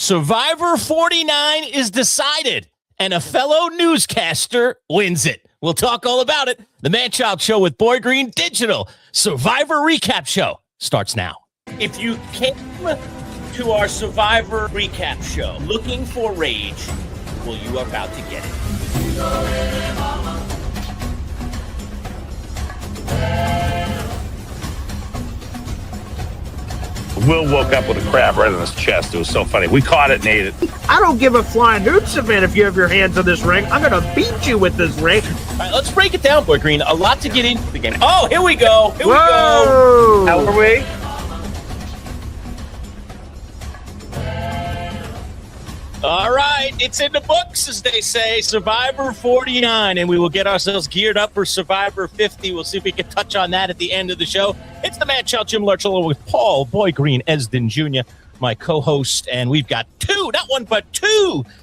Survivor 49 is decided, and a fellow newscaster wins it. We'll talk all about it. The Man-Child Show with Boy Green Digital Survivor Recap Show starts now. If you came to our Survivor Recap Show looking for rage, well, you are about to get it. Will woke up with a crab right in his chest. It was so funny. We caught it and ate it. I don't give a flying hoot, Savannah, if you have your hands on this ring. I'm going to beat you with this ring. All right, let's break it down, Boy Green. A lot to get into the game. Oh, here we go. Here we go. How are we? All right, it's in the books, as they say, Survivor 49, and we will get ourselves geared up for Survivor 50. We'll see if we can touch on that at the end of the show. It's the Man-Child Jim Lurch along with Paul Boy Green Esden Jr., my co-host, and we've got two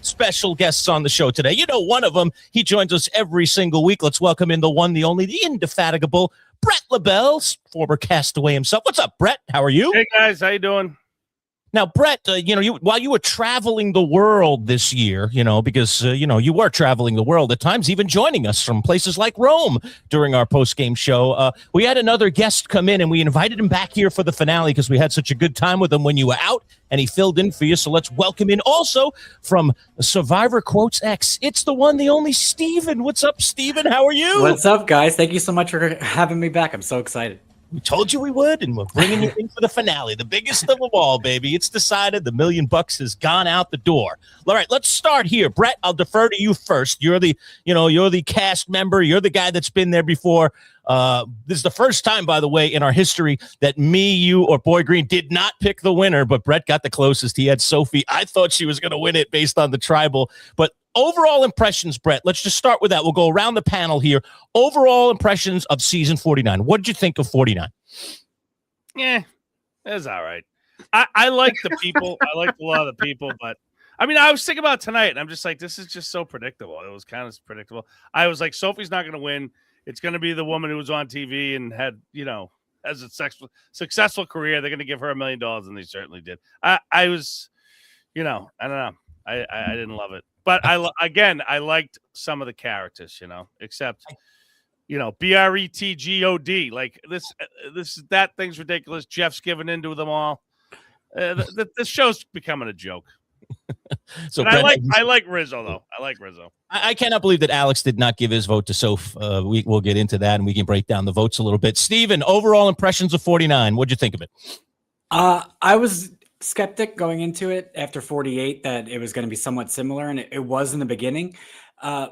special guests on the show today. You know, one of them, he joins us every single week. Let's welcome in the one, the only, the indefatigable Bret LaBelle, former Castaway himself. What's up, Bret? How are you? Hey, guys. How you doing? Now, Bret, while you were traveling the world this year, because, you were traveling the world at times, even joining us from places like Rome during our post-game show, we had another guest come in, and we invited him back here for the finale because we had such a good time with him when you were out, and he filled in for you. So let's welcome in also from Survivor Quotes X. It's the one, the only Steven. What's up, Steven? How are you? What's up, guys? Thank you so much for having me back. I'm so excited. We told you we would, and we're bringing you in for the finale, the biggest of them all, baby. It's decided. The $1 million has gone out the door. All right, let's start here. Bret, I'll defer to you first. You're the cast member. You're the guy that's been there before. This is the first time, by the way, in our history that me, you, or Boy Green did not pick the winner, but Bret got the closest. He had Sophie. I thought she was going to win it based on the tribal, but overall impressions, Bret, let's just start with that. We'll go around the panel here. Overall impressions of season 49. What did you think of 49? Yeah, it was all right. I like the people. I liked a lot of the people, but I mean, I was thinking about tonight, and I'm just like, this is just so predictable. It was kind of predictable. I was like, Sophie's not going to win. It's going to be the woman who was on TV and had, has a successful career. They're going to give her $1 million, and they certainly did. I was, I don't know. I didn't love it. But I liked some of the characters, except, BRETGOD. Like that thing's ridiculous. Jeff's giving into them all. This show's becoming a joke. So Bret, I like Rizzo, though. I like Rizzo. I cannot believe that Alex did not give his vote to Soph. We'll get into that, and we can break down the votes a little bit. Steven, overall impressions of 49. What'd you think of it? I was skeptic going into it after 48 that it was going to be somewhat similar, and it was in the beginning. And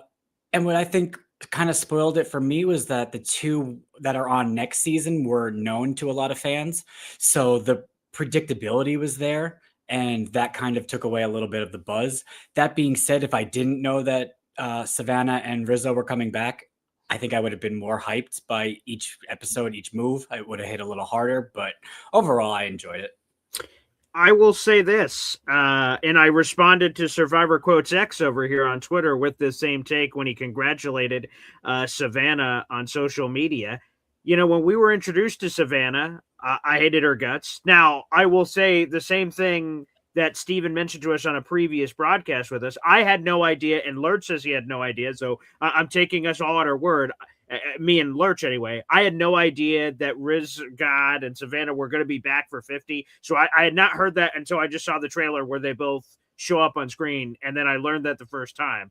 what I think kind of spoiled it for me was that the two that are on next season were known to a lot of fans. So the predictability was there, and that kind of took away a little bit of the buzz. That being said, if I didn't know that Savannah and Rizzo were coming back, I think I would have been more hyped by each episode, each move. I would have hit a little harder, but overall, I enjoyed it. I will say this, and I responded to Survivor Quotes X over here on Twitter with the same take when he congratulated Savannah on social media. When we were introduced to Savannah, I hated her guts. Now, I will say the same thing that Steven mentioned to us on a previous broadcast with us. I had no idea, and Lurch says he had no idea, so I'm taking us all at our word. Me and Lurch anyway, I had no idea that Riz God and Savannah were going to be back for 50. So I had not heard that until I just saw the trailer where they both show up on screen. And then I learned that the first time.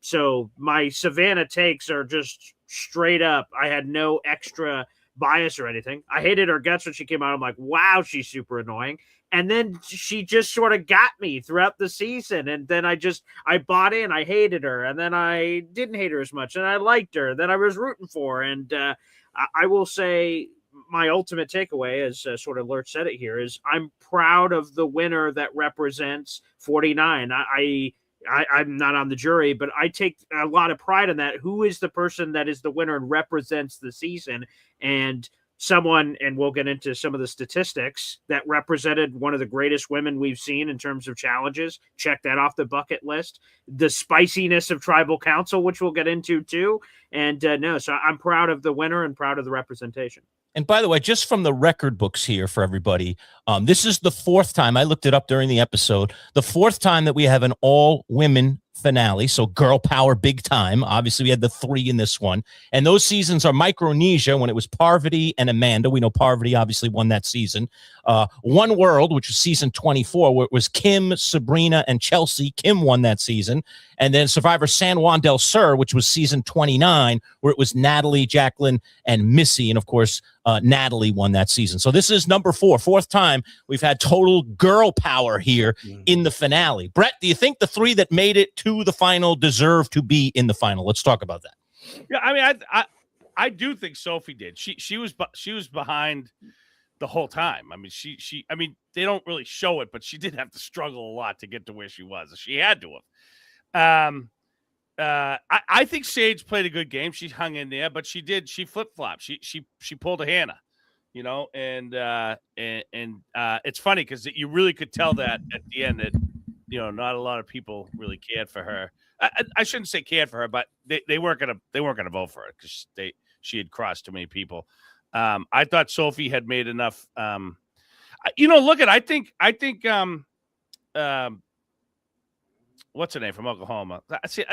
So my Savannah takes are just straight up. I had no extra bias or anything. I hated her guts when she came out. I'm like, wow, she's super annoying. And then she just sort of got me throughout the season. And then I bought in. I hated her. And then I didn't hate her as much. And I liked her. Then I was rooting for her. And I will say my ultimate takeaway, as sort of Lurch said it here, is I'm proud of the winner that represents 49. I'm not on the jury, but I take a lot of pride in that. Who is the person that is the winner and represents the season? And someone, and we'll get into some of the statistics, that represented one of the greatest women we've seen in terms of challenges. Check that off the bucket list. The spiciness of Tribal Council, which we'll get into too. And so I'm proud of the winner and proud of the representation. And by the way, just from the record books here for everybody, this is the fourth time, I looked it up during the episode, the fourth time that we have an all-women finale, so girl power big time. Obviously, we had the 3 in this one. And those seasons are Micronesia, when it was Parvati and Amanda. We know Parvati obviously won that season. One World, which was season 24, where it was Kim, Sabrina, and Chelsea. Kim won that season. And then Survivor San Juan del Sur, which was season 29, where it was Natalie, Jacqueline, and Missy. And of course, Natalie won that season. So this is number 4, fourth time we've had total girl power here in the finale. Bret, do you think the 3 that made it to the final deserve to be in the final? Let's talk about that. Yeah, I mean, I do think Sophie did. She was behind the whole time. I mean, I mean, they don't really show it, but she did have to struggle a lot to get to where she was. She had to have. I think Sage played a good game. She hung in there, but she flip-flopped. She pulled a Hannah, you know, and it's funny because you really could tell that at the end that, you know, not a lot of people really cared for her. I shouldn't say cared for her, but they weren't gonna vote for her because she had crossed too many people. I thought Sophie had made enough. You know, look at I think what's her name from Oklahoma? See,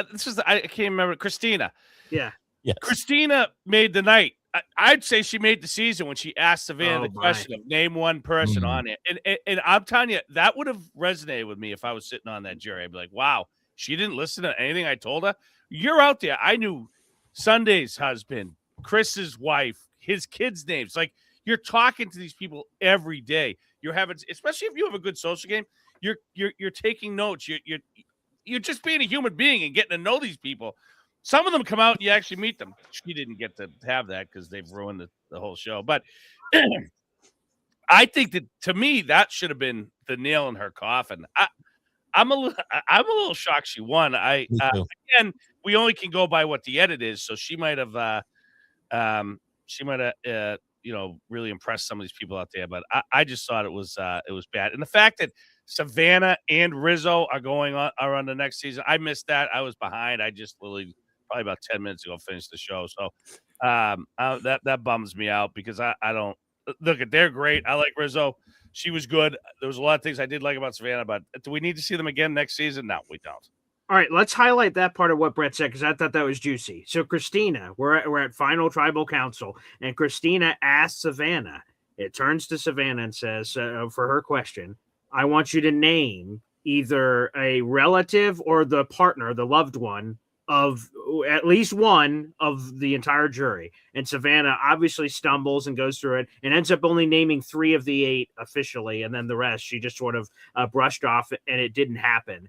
I can't remember. Christina. Yeah. Yes. Christina made the night. I'd say she made the season when she asked Savannah the question of name one person on it. And I'm telling you, that would have resonated with me if I was sitting on that jury. I'd be like, wow, she didn't listen to anything I told her. You're out there. I knew Sunday's husband, Chris's wife, his kids' names. Like, you're talking to these people every day. You're having, especially if you have a good social game, you're taking notes. You're just being a human being and getting to know these people. Some of them come out and you actually meet them. She didn't get to have that because they've ruined the whole show. But I think that, to me, that should have been the nail in her coffin. I'm a little shocked she won. Again, we only can go by what the edit is, so she might have you know, really impressed some of these people out there. But I just thought it was bad, and the fact that Savannah and Rizzo are on the next season, I missed that. I was behind. I just literally probably about 10 minutes ago finished the show, so that bums me out because I don't look at. They're great. I like Rizzo. She was good. There was a lot of things I did like about Savannah, but do we need to see them again next season? No, we don't. All right, let's highlight that part of what Bret said because I thought that was juicy. So Christina, we're at Final Tribal Council, and Christina asks Savannah. It turns to Savannah and says, for her question, I want you to name either a relative or the partner, the loved one, of at least one of the entire jury. And Savannah obviously stumbles and goes through it and ends up only naming 3 of the 8 officially, and then the rest she just sort of brushed off, and it didn't happen.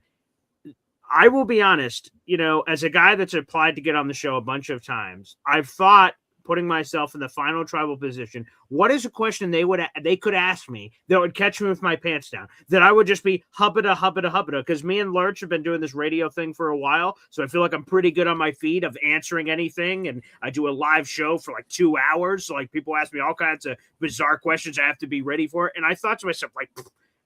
I will be honest, you know, as a guy that's applied to get on the show a bunch of times, I've thought, putting myself in the Final Tribal position, what is a question they could ask me that would catch me with my pants down, that I would just be hubbada, because me and Lurch have been doing this radio thing for a while, so I feel like I'm pretty good on my feet of answering anything, and I do a live show for like 2 hours, so like people ask me all kinds of bizarre questions I have to be ready for, and I thought to myself, like,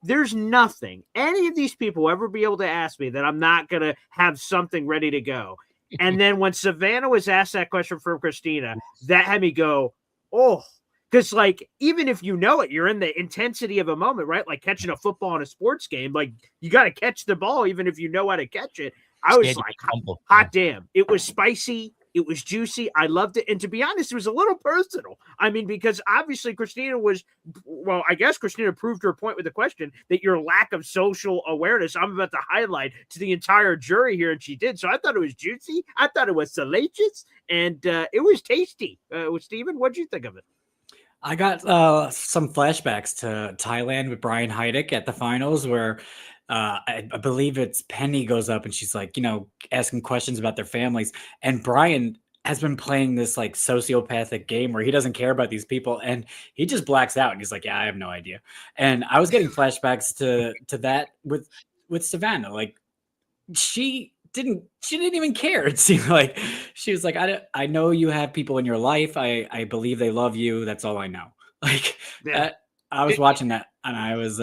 there's nothing any of these people will ever be able to ask me that I'm not going to have something ready to go. And then when Savannah was asked that question from Christina, that had me go, oh, because like, even if you know it, you're in the intensity of a moment, right? Like catching a football in a sports game, like you got to catch the ball, even if you know how to catch it. I was like, hot damn. It was spicy. It was juicy. I loved it. And to be honest, it was a little personal. I mean, because obviously Christina I guess Christina proved her point with the question that your lack of social awareness, I'm about to highlight to the entire jury here. And she did. So I thought it was juicy. I thought it was salacious. And it was tasty. Steven, what'd you think of it? I got some flashbacks to Thailand with Brian Heidick at the finals where I believe it's Penny goes up and she's like, you know, asking questions about their families. And Brian has been playing this like sociopathic game where he doesn't care about these people and he just blacks out and he's like, yeah, I have no idea. And I was getting flashbacks to that with Savannah. Like she didn't even care. It seemed like she was like, I know you have people in your life. I believe they love you. That's all I know. Like I was watching that and I was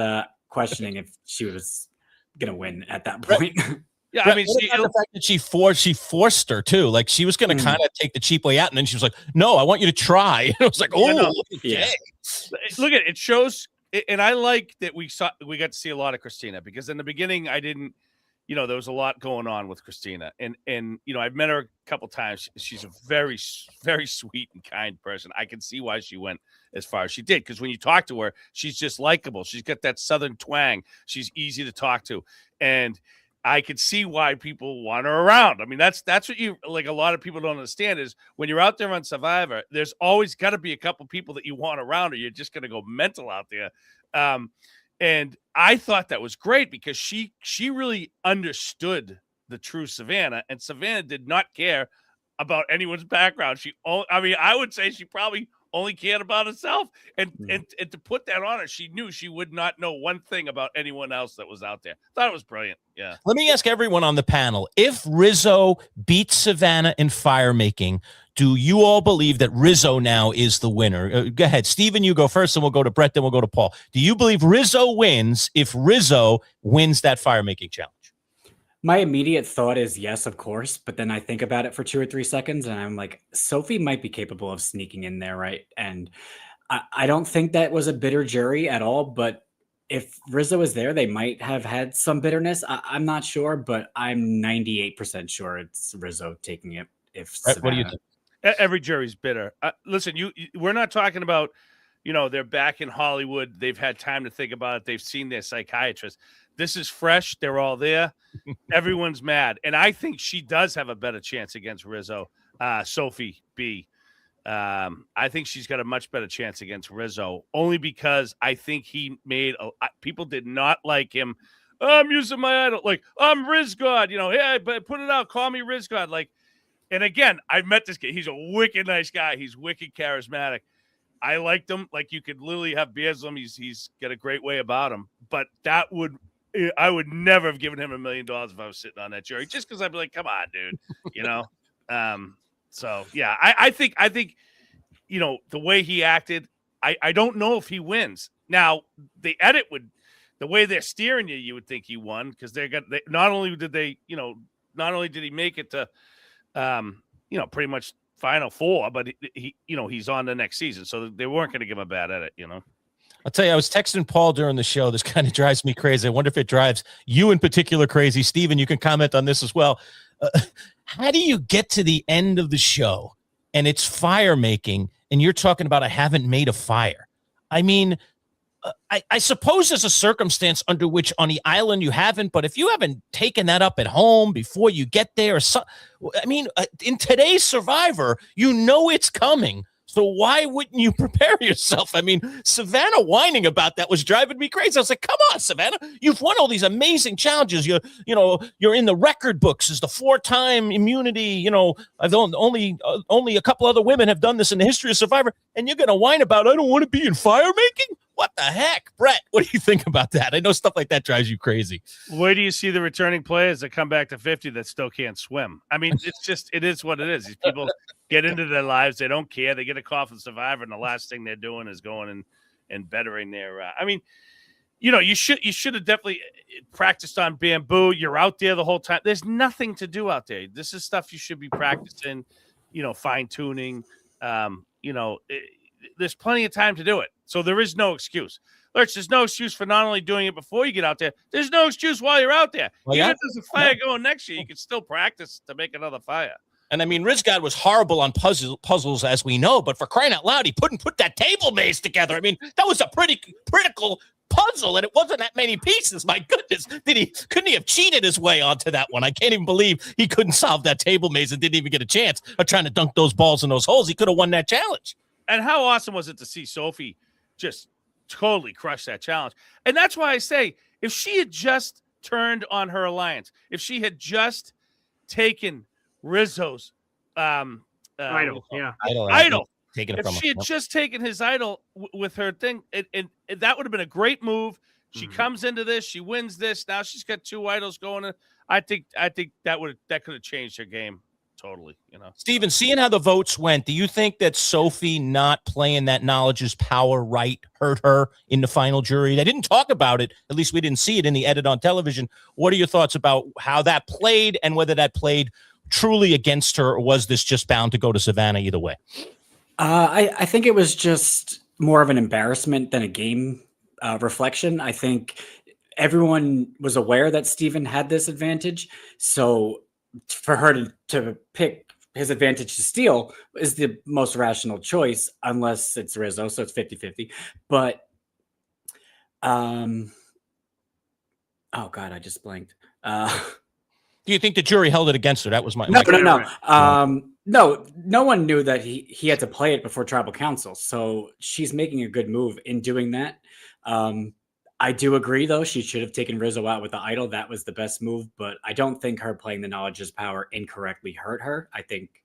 questioning if she was gonna win at that point. Yeah, Brett, I mean, what about the fact that she forced her too? Like she was going to kind of take the cheap way out, and then she was like, "No, I want you to try." And I was like, "Oh, no. yeah." Look at it shows, and I like that we got to see a lot of Christina, because in the beginning I didn't. There was a lot going on with Christina, and I've met her a couple times. She's a very, very sweet and kind person. I can see why she went as far as she did, because when you talk to her, she's just likable. She's got that Southern twang. She's easy to talk to, and I could see why people want her around. I mean, that's what you like. A lot of people don't understand is when you're out there on Survivor, there's always got to be a couple people that you want around, or you're just going to go mental out there. And I thought that was great because she really understood the true Savannah, and Savannah did not care about anyone's background. I would say she probably only cared about herself, and to put that on her, she knew she would not know one thing about anyone else that was out there. Thought it was brilliant. Yeah. Let me ask everyone on the panel: if Rizzo beats Savannah in fire making, do you all believe that Rizzo now is the winner? Go ahead, Steven, you go first, and we'll go to Bret, then we'll go to Paul. Do you believe Rizzo wins if Rizzo wins that fire making challenge? My immediate thought is yes, of course. But then I think about it for 2 or 3 seconds and I'm like, Sophie might be capable of sneaking in there, right? And I don't think that was a bitter jury at all. But if Rizzo was there, they might have had some bitterness. I'm not sure, but I'm 98% sure it's Rizzo taking it. Bret, what do you think? Every jury's bitter. Listen, we're not talking about, they're back in Hollywood. They've had time to think about it. They've seen their psychiatrist. This is fresh. They're all there. Everyone's mad. And I think she does have a better chance against Rizzo. Sophie B. I think she's got a much better chance against Rizzo, only because I think he made people did not like him. Oh, I'm using my idol. Like, I'm Riz God. Hey, but put it out. Call me Riz God. Like, and again, I've met this guy. He's a wicked nice guy. He's wicked charismatic. I liked him. Like, you could literally have beers with him. He's got a great way about him. But I would never have given him $1 million if I was sitting on that jury, just because I'd be like, come on, dude. So yeah, I think the way he acted, I don't know if he wins. Now the edit the way they're steering you would think he won, because not only did he make it to pretty much Final Four, but he's on the next season, so they weren't going to give him a bad edit. I'll tell you, I was texting Paul during the show. This kind of drives me crazy. I wonder if it drives you in particular crazy. Steven, you can comment on this as well. How do you get to the end of the show and it's fire making and you're talking about I haven't made a fire? I mean, I suppose there's a circumstance under which on the island you haven't, but if you haven't taken that up at home before you get there, in today's Survivor, it's coming. So why wouldn't you prepare yourself? I mean, Savannah whining about that was driving me crazy. I was like, come on, Savannah. You've won all these amazing challenges. You're in the record books as the 4-time immunity. I've only a couple other women have done this in the history of Survivor. And you're going to whine about, I don't want to be in fire making? What the heck? Bret, what do you think about that? I know stuff like that drives you crazy. Where do you see the returning players that come back to 50 that still can't swim? I mean, it is what it is. These people get into their lives. They don't care. They get a call from Survivor, and the last thing they're doing is going and bettering their you should have definitely practiced on bamboo. You're out there the whole time. There's nothing to do out there. This is stuff you should be practicing, fine tuning. There's plenty of time to do it. So there is no excuse. Lurch, there's no excuse for not only doing it before you get out there. There's no excuse while you're out there. Even if there's a fire going next year, you can still practice to make another fire. And I mean, Rizgod was horrible on puzzles, as we know, but for crying out loud, he couldn't put that table maze together. I mean, that was a pretty critical puzzle, and it wasn't that many pieces. My goodness, couldn't he have cheated his way onto that one? I can't even believe he couldn't solve that table maze and didn't even get a chance of trying to dunk those balls in those holes. He could have won that challenge. And how awesome was it to see Sophie just totally crush that challenge? And that's why I say, if she had just turned on her alliance, if she had just taken Rizzo's idol, Taking it if from she had just taken his idol with her thing, and that would have been a great move. She comes into this, she wins this. Now she's got 2 idols going. I think that could have changed her game totally. You know, Steven, seeing how the votes went, do you think that Sophie not playing that knowledge is power right hurt her in the final jury? They didn't talk about it. At least we didn't see it in the edit on television. What are your thoughts about how that played and whether that played truly against her, or was this just bound to go to Savannah either way? I think it was just more of an embarrassment than a game reflection. I think everyone was aware that Steven had this advantage. So for her to pick his advantage to steal is the most rational choice, unless it's Rizzo. So it's 50-50. But, oh God, I just blanked. Do you think the jury held it against her? That was my No. No one knew that he had to play it before tribal council. So she's making a good move in doing that. I do agree, though. She should have taken Rizzo out with the idol. That was the best move. But I don't think her playing the knowledge is power incorrectly hurt her. I think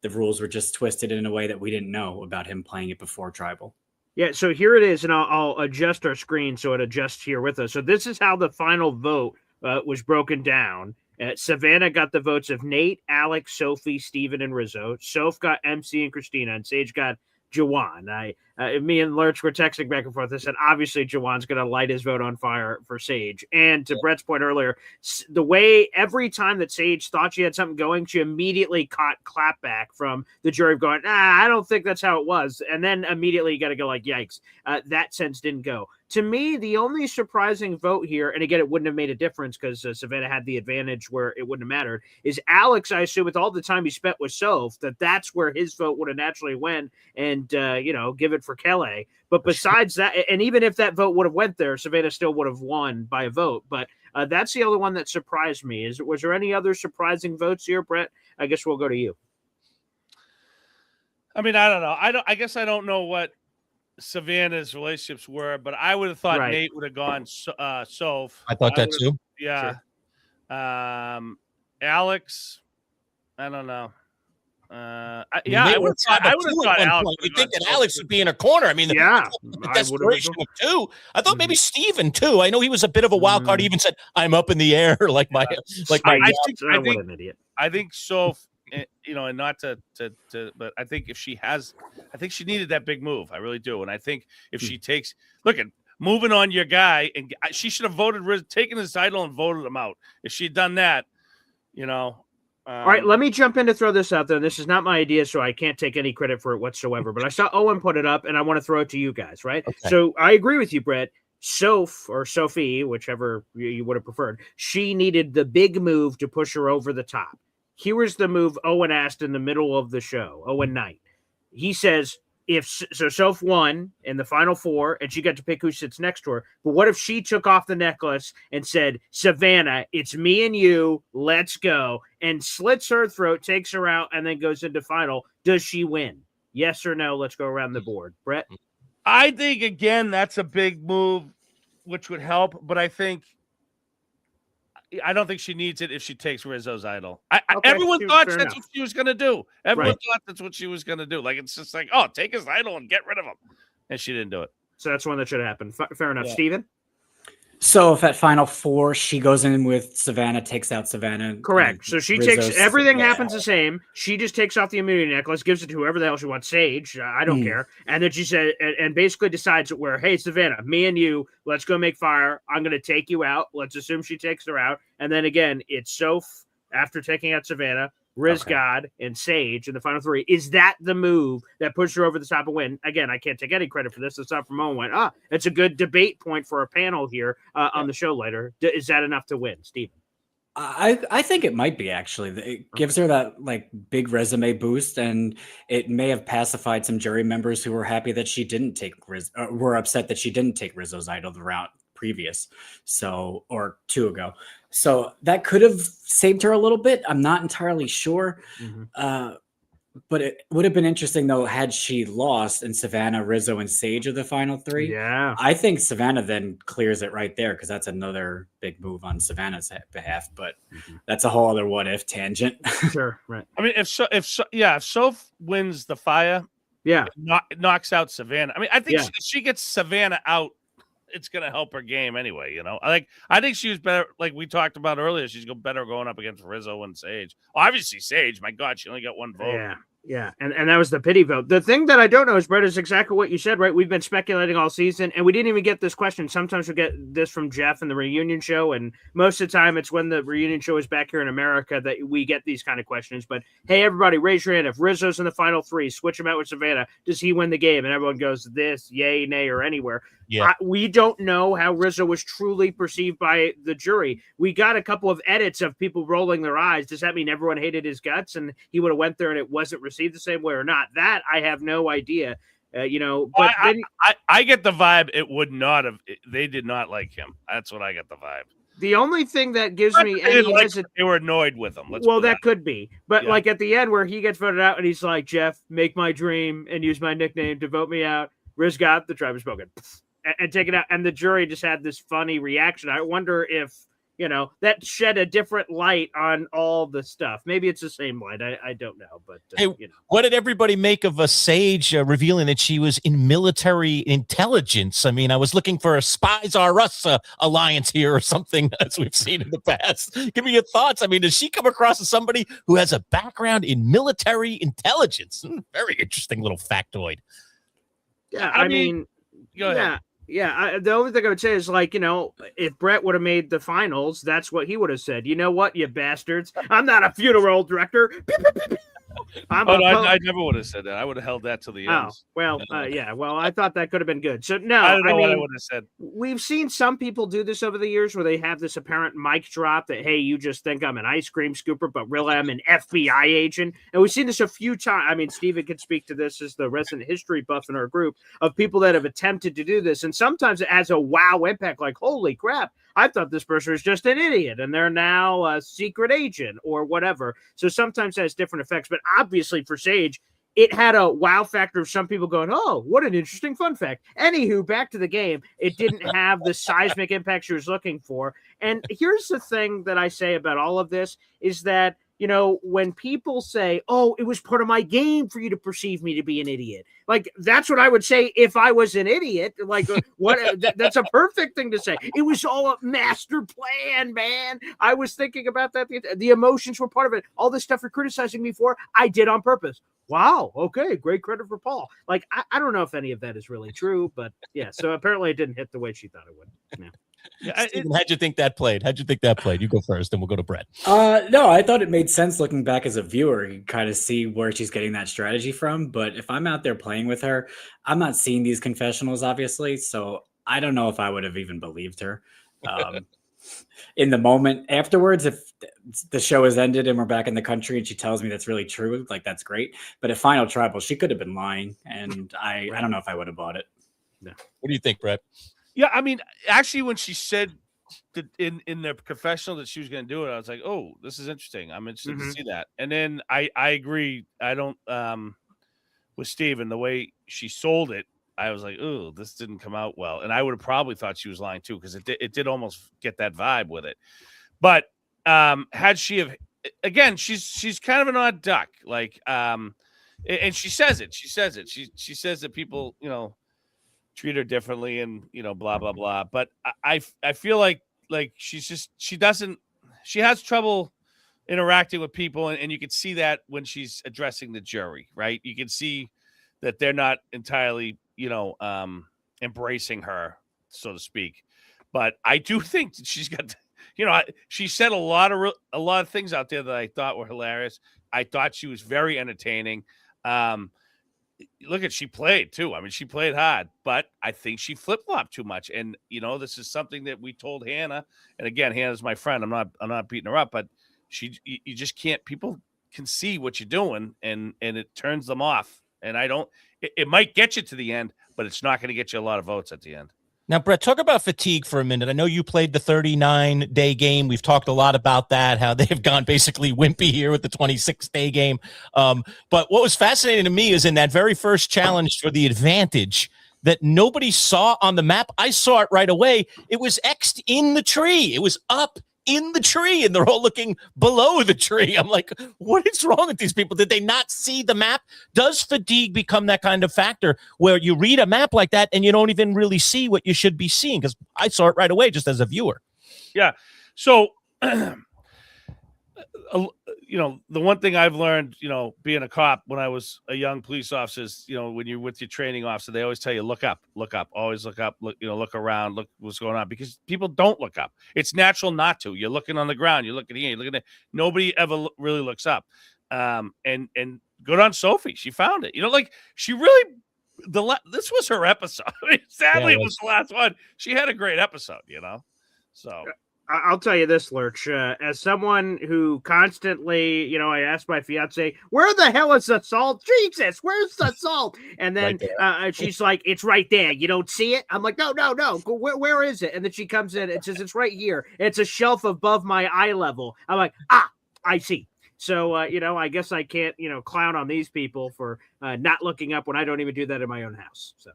the rules were just twisted in a way that we didn't know about him playing it before tribal. Yeah, so here it is, and I'll adjust our screen so it adjusts here with us. So this is how the final vote was broken down. Savannah got the votes of Nate, Alex, Sophie, Steven, and Rizzo. Soph got MC and Christina, and Sage got Jawan. Me and Lurch were texting back and forth. I said, obviously, Jawan's going to light his vote on fire for Sage. And to Brett's point earlier, the way every time that Sage thought she had something going, she immediately caught clapback from the jury going, I don't think that's how it was. And then immediately you got to go like, yikes, that sense didn't go. To me, the only surprising vote here, and again, it wouldn't have made a difference because Savannah had the advantage where it wouldn't have mattered, is Alex, I assume, with all the time he spent with Soph, that's where his vote would have naturally went and, give it for Kelly. But besides that, and even if that vote would have went there, Savannah still would have won by a vote. But that's the only one that surprised me. Was there any other surprising votes here, Brett? I guess we'll go to you. I mean, I don't know. I guess I don't know what Savannah's relationships were, but I would have thought Nate would have gone Soph. I thought that too. Yeah. Sure. Alex, I don't know. I would have thought Alex. You think that Alex would be in a corner? I mean, the desperation of two. I thought maybe Steven too. I know he was a bit of a wild card. He even said, "I'm up in the air," like my. An idiot. I think Soph. And not to, but I think she needed that big move. I really do. And I think if she takes, moving on your guy, and she should have taken his title and voted him out. If she'd done that, All right, let me jump in to throw this out there. This is not my idea, so I can't take any credit for it whatsoever. But I saw Owen put it up, and I want to throw it to you guys, right? Okay. So I agree with you, Brett. Soph or Sophie, whichever you would have preferred, she needed the big move to push her over the top. Here was the move Owen asked in the middle of the show, Owen Knight. He says, Soph won in the final four, and she got to pick who sits next to her. But what if she took off the necklace and said, Savannah, it's me and you, let's go, and slits her throat, takes her out, and then goes into final? Does she win? Yes or no? Let's go around the board. Brett? I think, again, that's a big move, which would help, but I don't think she needs it if she takes Rizzo's idol. Everyone thought that's what she was going to do. Everyone thought that's what she was going to do. It's just like, take his idol and get rid of him. And she didn't do it. So that's one that should happen. Fair enough. Yeah. Steven? So if at final four, she goes in with Savannah, takes out Savannah. Correct. So she takes everything happens the same. She just takes off the immunity necklace, gives it to whoever the hell she wants, Sage. I don't care. And then she said, and basically decides where, hey, Savannah, me and you, let's go make fire. I'm going to take you out. Let's assume she takes her out. And then again, it's Soph after taking out Savannah, God, and Sage in the final three. Is that the move that pushed her over the top and win? Again, I can't take any credit for this. It's not from Owen. It's a good debate point for a panel here on the show later. Is that enough to win, Steven? I think it might be, actually. It gives her that big resume boost, and it may have pacified some jury members who were happy that she didn't take were upset that she didn't take Rizzo's idol the round previous, or two ago. So that could have saved her a little bit. I'm not entirely sure. But it would have been interesting, though, had she lost and Savannah, Rizzo, and Sage are the final three. Yeah. I think Savannah then clears it right there because that's another big move on Savannah's behalf. But that's a whole other what-if tangent. Sure, right. I mean, if Soph wins the fire, it knocks out Savannah. I mean, I think if she gets Savannah out, it's going to help her game anyway. I think she was better. Like we talked about earlier, she's better going up against Rizzo and Sage. Obviously, Sage. My God, she only got one vote. Yeah, and that was the pity vote. The thing that I don't know is, Brett, is exactly what you said, right? We've been speculating all season, and we didn't even get this question. Sometimes we get this from Jeff in the reunion show, and most of the time it's when the reunion show is back here in America that we get these kind of questions. But, hey, everybody, raise your hand. If Rizzo's in the final three, switch him out with Savannah, does he win the game? And everyone goes, this, yay, nay, or anywhere. Yeah. We don't know how Rizzo was truly perceived by the jury. We got a couple of edits of people rolling their eyes. Does that mean everyone hated his guts and he would have went there and it wasn't received the same way or not? That I have no idea. But I get the vibe it would not have. They did not like him. That's what I get the vibe. The only thing that gives me any they were annoyed with him. That could be. But like at the end where he gets voted out and he's like, Jeff, make my dream and use my nickname to vote me out. Riz got the tribe has spoken. And take it out. And the jury just had this funny reaction. I wonder if, that shed a different light on all the stuff. Maybe it's the same light. I don't know. But, what did everybody make of Sage revealing that she was in military intelligence? I mean, I was looking for a Spies R Us alliance here or something, as we've seen in the past. Give me your thoughts. I mean, does she come across as somebody who has a background in military intelligence? Very interesting little factoid. Yeah, I mean go ahead. Yeah, the only thing I would say is, if Bret would have made the finals, that's what he would have said. You know what, you bastards? I'm not a funeral director. I never would have said that. I would have held that to the end. Well, I thought that could have been good. So, no, I don't know what I would have said. We've seen some people do this over the years where they have this apparent mic drop that, hey, you just think I'm an ice cream scooper, but really I'm an FBI agent. And we've seen this a few times. I mean, Steven can speak to this as the resident history buff in our group of people that have attempted to do this. And sometimes it has a wow impact, like, holy crap, I thought this person was just an idiot and they're now a secret agent or whatever. So sometimes it has different effects. But obviously for Sage, it had a wow factor of some people going, oh, what an interesting fun fact. Anywho, back to the game. It didn't have the seismic impact she was looking for. And here's the thing that I say about all of this is that, when people say, oh, it was part of my game for you to perceive me to be an idiot. Like, that's what I would say if I was an idiot. Like, that's a perfect thing to say. It was all a master plan, man. I was thinking about that. The emotions were part of it. All this stuff you're criticizing me for, I did on purpose. Wow. Okay. Great credit for Paul. Like, I don't know if any of that is really true, but yeah. So apparently it didn't hit the way she thought it would. Yeah. Steven, how'd you think that played? You go first, and we'll go to Bret. No, I thought it made sense looking back as a viewer. You kind of see where she's getting that strategy from. But if I'm out there playing with her, I'm not seeing these confessionals, obviously. So I don't know if I would have even believed her. In the moment afterwards, if the show has ended and we're back in the country and she tells me that's really true, like, that's great. But at Final Tribal, she could have been lying. And I don't know if I would have bought it. No. What do you think, Bret? Yeah, I mean, actually, when she said that in the confessional that she was going to do it, I was like, "Oh, this is interesting. I'm interested to see that." And then I agree. I don't with Steven, the way she sold it, I was like, "Oh, this didn't come out well." And I would have probably thought she was lying too, because it did almost get that vibe with it. But had she have, again, she's kind of an odd duck, like, and she says it. She says it. She says that people, treat her differently and blah blah blah, but I feel like she has trouble interacting with people, and you can see that when she's addressing the jury, right? You can see that they're not entirely embracing her, so to speak. But I do think that she's got she said a lot of things out there that I thought were hilarious. I thought she was very entertaining. She played too. I mean, she played hard, but I think she flip-flopped too much. And this is something that we told Hannah. And again, Hannah's my friend. I'm not beating her up, but you just can't. People can see what you're doing, and it turns them off. And it might get you to the end, but it's not going to get you a lot of votes at the end. Now, Bret, talk about fatigue for a minute. I know you played the 39-day game. We've talked a lot about that, how they've gone basically wimpy here with the 26-day game. But what was fascinating to me is in that very first challenge for the advantage that nobody saw on the map. I saw it right away. It was X'd in the tree. It was up in the tree and they're all looking below the tree. I'm like, what is wrong with these people? Did they not see the map? Does fatigue become that kind of factor where you read a map like that and you don't even really see what you should be seeing? Because I saw it right away just as a viewer. Yeah. So, the one thing I've learned, being a cop when I was a young police officer is, when you're with your training officer, they always tell you, look up, always look up, look around, look what's going on, because people don't look up. It's natural not to. You're looking on the ground, you're looking here, you're looking at, nobody ever really looks up. And good on Sophie. She found it, she really, this was her episode. I mean, sadly, it was the last one. She had a great episode, so. I'll tell you this, Lurch. As someone who constantly, I asked my fiance, where the hell is the salt? Jesus, where's the salt? And then she's like, it's right there. You don't see it? I'm like, no. Where is it? And then she comes in and says, it's right here. It's a shelf above my eye level. I'm like, I see. So, I guess I can't, clown on these people for not looking up when I don't even do that in my own house. So.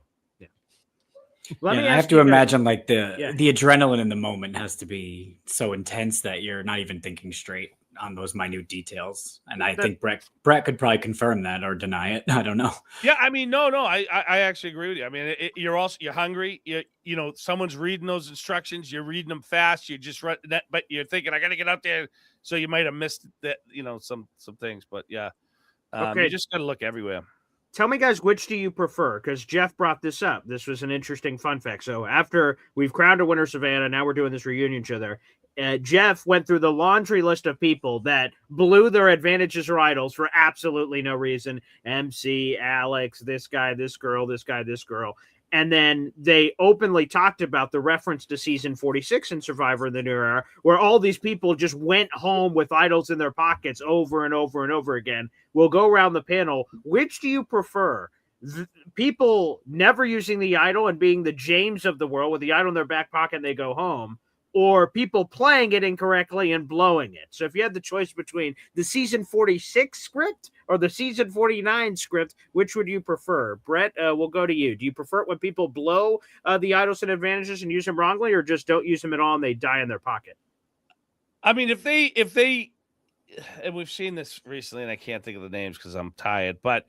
I have to imagine the adrenaline in the moment has to be so intense that you're not even thinking straight on those minute details. And I think Bret could probably confirm that or deny it. I don't know. Yeah, I mean, no, I actually agree with you. I mean, you're hungry. Someone's reading those instructions. You're reading them fast. You just run that, but you're thinking, I got to get out there. So you might have missed that, some things. But yeah, you just got to look everywhere. Tell me, guys, which do you prefer? Because Jeff brought this up. This was an interesting fun fact. So after we've crowned a winner, Savannah, now we're doing this reunion show there. Jeff went through the laundry list of people that blew their advantages or idols for absolutely no reason. MC, Alex, this guy, this girl, this guy, this girl. And then they openly talked about the reference to season 46 in Survivor in the New Era, where all these people just went home with idols in their pockets over and over and over again. We'll go around the panel. Which do you prefer? People never using the idol and being the James of the world with the idol in their back pocket and they go home, or people playing it incorrectly and blowing it? So if you had the choice between the season 46 script or the season 49 script, which would you prefer? Bret, we'll go to you. Do you prefer it when people blow the idols and advantages and use them wrongly, or just don't use them at all and they die in their pocket? I mean, if they, and we've seen this recently, and I can't think of the names because I'm tired, but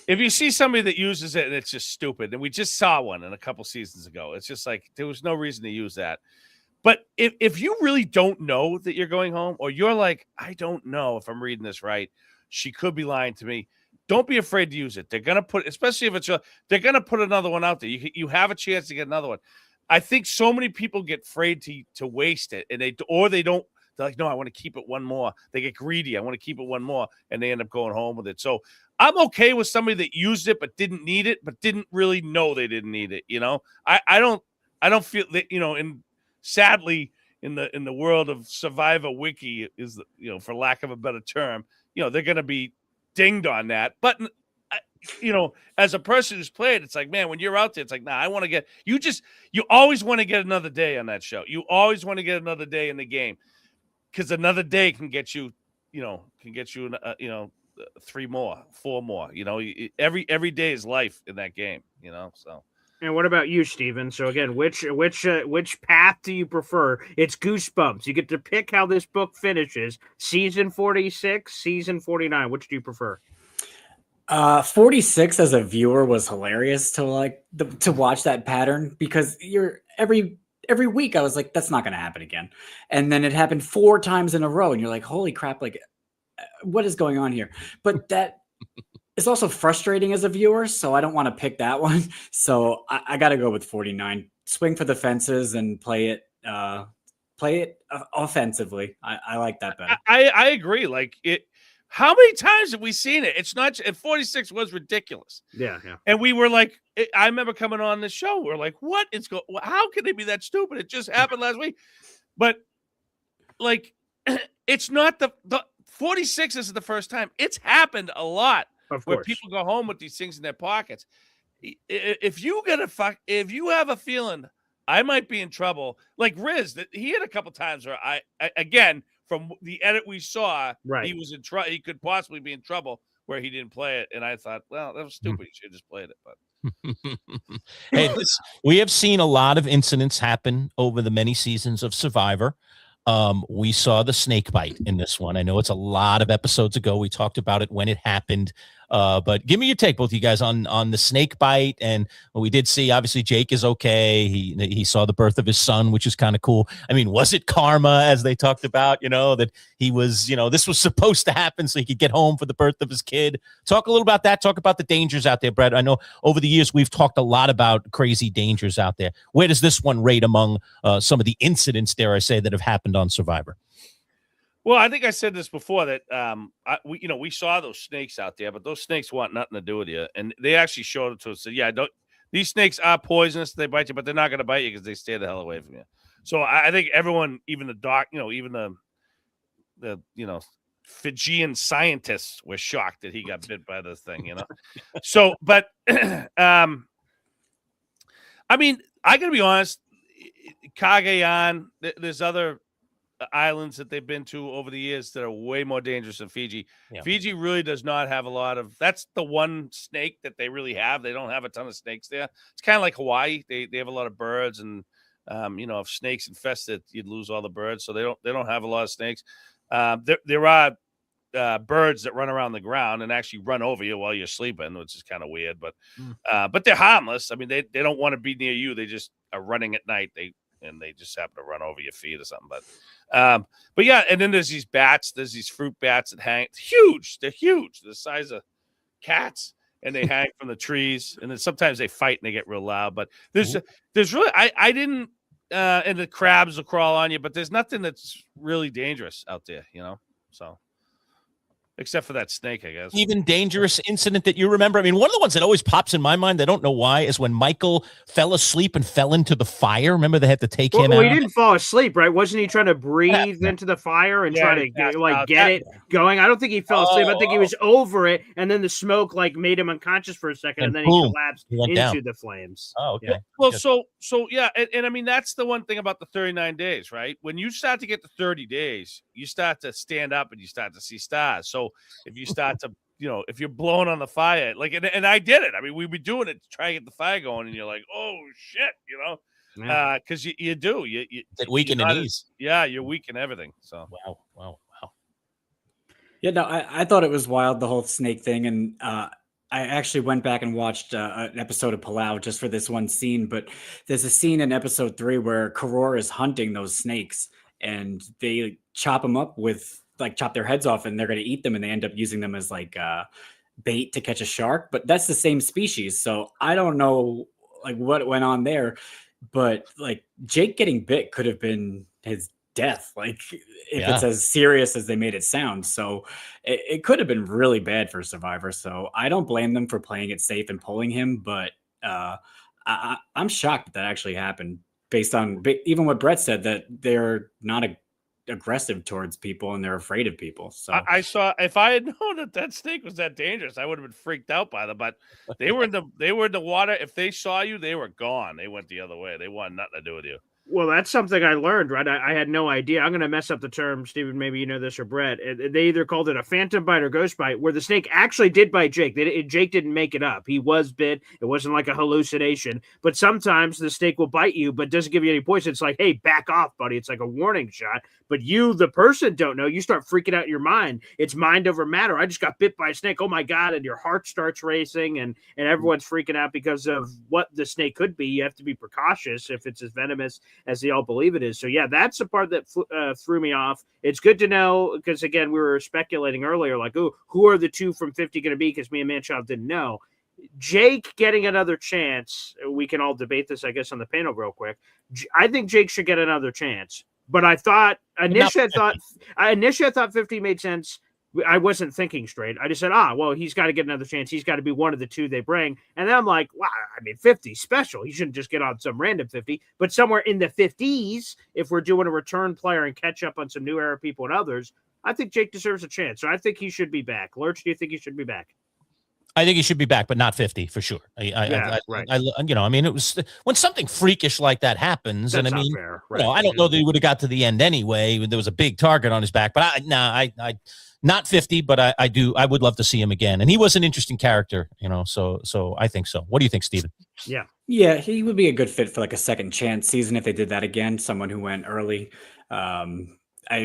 if you see somebody that uses it and it's just stupid, and we just saw one a couple seasons ago, it's just like there was no reason to use that. But if you really don't know that you're going home, or you're like, I don't know if I'm reading this right, she could be lying to me, don't be afraid to use it. They're going to put, especially if they're going to put another one out there. You have a chance to get another one. I think so many people get afraid to waste it, and they don't. They're like, no, I want to keep it one more. They get greedy. I want to keep it one more, and they end up going home with it. So I'm okay with somebody that used it but didn't need it, but didn't really know they didn't need it. I don't feel that. And sadly, in the world of Survivor Wiki is, for lack of a better term, they're going to be dinged on that. But as a person who's played, it's like, man, when you're out there, it's like, nah, I want to get you always want to get another day on that show. You always want to get another day in the game. Because another day can get you, 3 more, 4 more. Every day is life in that game. So. And what about you, Steven? So again, which path do you prefer? It's Goosebumps. You get to pick how this book finishes. Season 46, season 49. Which do you prefer? 46 as a viewer was hilarious to watch that pattern, because you're every week I was like, that's not going to happen again. And then it happened 4 times in a row. And you're like, holy crap, what is going on here? But that is also frustrating as a viewer. So I don't want to pick that one. So I got to go with 49. Swing for the fences and play it offensively. I like that better. I agree. How many times have we seen it? It's not. 46 was ridiculous. Yeah. And we were like, I remember coming on the show. We're like, what? How can they be that stupid? It just happened last week. But it's not the 46 isn't the first time. It's happened a lot where people go home with these things in their pockets. If you have a feeling I might be in trouble, like Riz, that he had a couple times where again, from the edit we saw, he was in trouble. He could possibly be in trouble where he didn't play it. And I thought, well, that was stupid. He should have just played it. But hey, we have seen a lot of incidents happen over the many seasons of Survivor. We saw the snake bite in this one. I know it's a lot of episodes ago. We talked about it when it happened. But give me your take, both of you guys, on the snake bite. And we did see, obviously, Jake is okay. He saw the birth of his son, which is kind of cool. I mean, was it karma, as they talked about, that he was, this was supposed to happen so he could get home for the birth of his kid? Talk a little about that. Talk about the dangers out there, Bret. I know over the years we've talked a lot about crazy dangers out there. Where does this one rate among some of the incidents, dare I say, that have happened on Survivor? Well, I think I said this before that we saw those snakes out there, but those snakes want nothing to do with you, and they actually showed it to us. Said, yeah, these snakes are poisonous. They bite you, but they're not going to bite you because they stay the hell away from you. So I think everyone, even the doc, even the Fijian scientists were shocked that he got bit by this thing. So, but I mean, I got to be honest. Cagayan, there's other islands that they've been to over the years that are way more dangerous than Fiji. Yeah. Fiji really does not have a lot of. That's the one snake that they really have. They don't have a ton of snakes there. It's kind of like Hawaii. They have a lot of birds, and if snakes infest it, you'd lose all the birds. So they don't have a lot of snakes. There are birds that run around the ground and actually run over you while you're sleeping, which is kind of weird. But they're harmless. I mean, they don't want to be near you. They just are running at night. They just happen to run over your feet or something. But yeah, and then there's these bats. There's these fruit bats that hang. It's huge. They're huge. They're the size of cats, and they hang from the trees. And then sometimes they fight and they get real loud. But there's really I didn't and the crabs will crawl on you, but there's nothing that's really dangerous out there, So. Except for that snake, I guess. Even dangerous incident that you remember? I mean, one of the ones that always pops in my mind, I don't know why, is when Michael fell asleep and fell into the fire. Remember they had to take him out? He didn't fall asleep, right? Wasn't he trying to breathe into the fire and try to get it going? I don't think he fell asleep. I think he was over it, and then the smoke made him unconscious for a second, and then he collapsed into the flames. Oh, okay. Yeah. Well, so yeah, and I mean, that's the one thing about the 39 days, right? When you start to get to 30 days, you start to stand up and you start to see stars. So if you start to, if you're blowing on the fire, and I did it. I mean, we were doing it to try and get the fire going, and you're like, oh shit, because you do. You weak in the knees. You're weak in everything. So wow. Yeah, no, I thought it was wild, the whole snake thing, and I actually went back and watched an episode of Palau just for this one scene. But there's a scene in episode 3 where Karor is hunting those snakes, and they chop them up with. Chop their heads off, and they're going to eat them, and they end up using them as bait to catch a shark. But that's the same species, so I don't know what went on there. But Jake getting bit could have been his death, if it's as serious as they made it sound. So it could have been really bad for Survivor. So I don't blame them for playing it safe and pulling him, but I'm shocked that actually happened based on even what Bret said, that they're not aggressive towards people and they're afraid of people. So I saw, if I had known that snake was that dangerous, I would have been freaked out by them. But they were in the water. If they saw you, they were gone. They went the other way. They wanted nothing to do with you. Well, that's something I learned, right? I had no idea. I'm going to mess up the term, Stephen. Maybe you know this, or Bret. They either called it a phantom bite or ghost bite, where the snake actually did bite Jake. Jake didn't make it up. He was bit. It wasn't like a hallucination. But sometimes the snake will bite you, but doesn't give you any poison. It's like, hey, back off, buddy. It's like a warning shot. But you, the person, don't know. You start freaking out in your mind. It's mind over matter. I just got bit by a snake. Oh, my God. And your heart starts racing, and everyone's freaking out because of what the snake could be. You have to be precautious if it's as venomous as they all believe it is. So, yeah, that's the part that threw me off. It's good to know because, again, we were speculating earlier, who are the 2 from 50 going to be? Because me and Manchild didn't know. Jake getting another chance. We can all debate this, I guess, on the panel real quick. I think Jake should get another chance. But I thought initially I thought 50 made sense. I wasn't thinking straight. I just said, well, he's got to get another chance. He's got to be one of the 2 they bring. And then I'm like, wow, I mean, 50 special. He shouldn't just get on some random 50, but somewhere in the 50s, if we're doing a return player and catch up on some new era people and others, I think Jake deserves a chance. So I think he should be back. Lurch, do you think he should be back? I think he should be back, but not 50 for sure. Right. I mean, it was when something freakish like that happens, That's and I not mean, fair. Right. I don't know that he would have got to the end anyway. There was a big target on his back, but I not 50, but I would love to see him again. And he was an interesting character, so I think so. What do you think, Steven? Yeah, he would be a good fit for like a second chance season if they did that again. Someone who went early.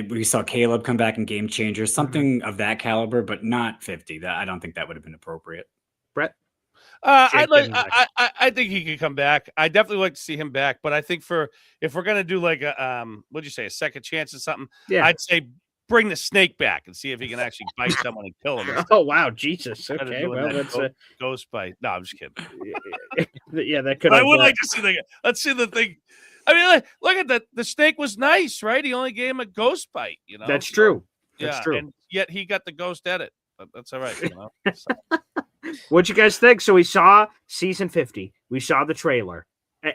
We saw Caleb come back in Game Changer, something of that caliber, but not 50. That I don't think that would have been appropriate. Brett? I think he could come back. I definitely like to see him back, but I think if we're gonna do like a what'd you say, a second chance or something, I'd say bring the snake back and see if he can actually bite someone and kill him. Oh wow, Jesus. Okay, well that's a ghost bite. No, I'm just kidding. yeah, that could. I would like to see let's see the thing. I mean, look at that. The snake was nice, right? He only gave him a ghost bite. That's true. That's yeah, true. And yet he got the ghost edit. But that's all right. So. What'd you guys think? So we saw season 50. We saw the trailer.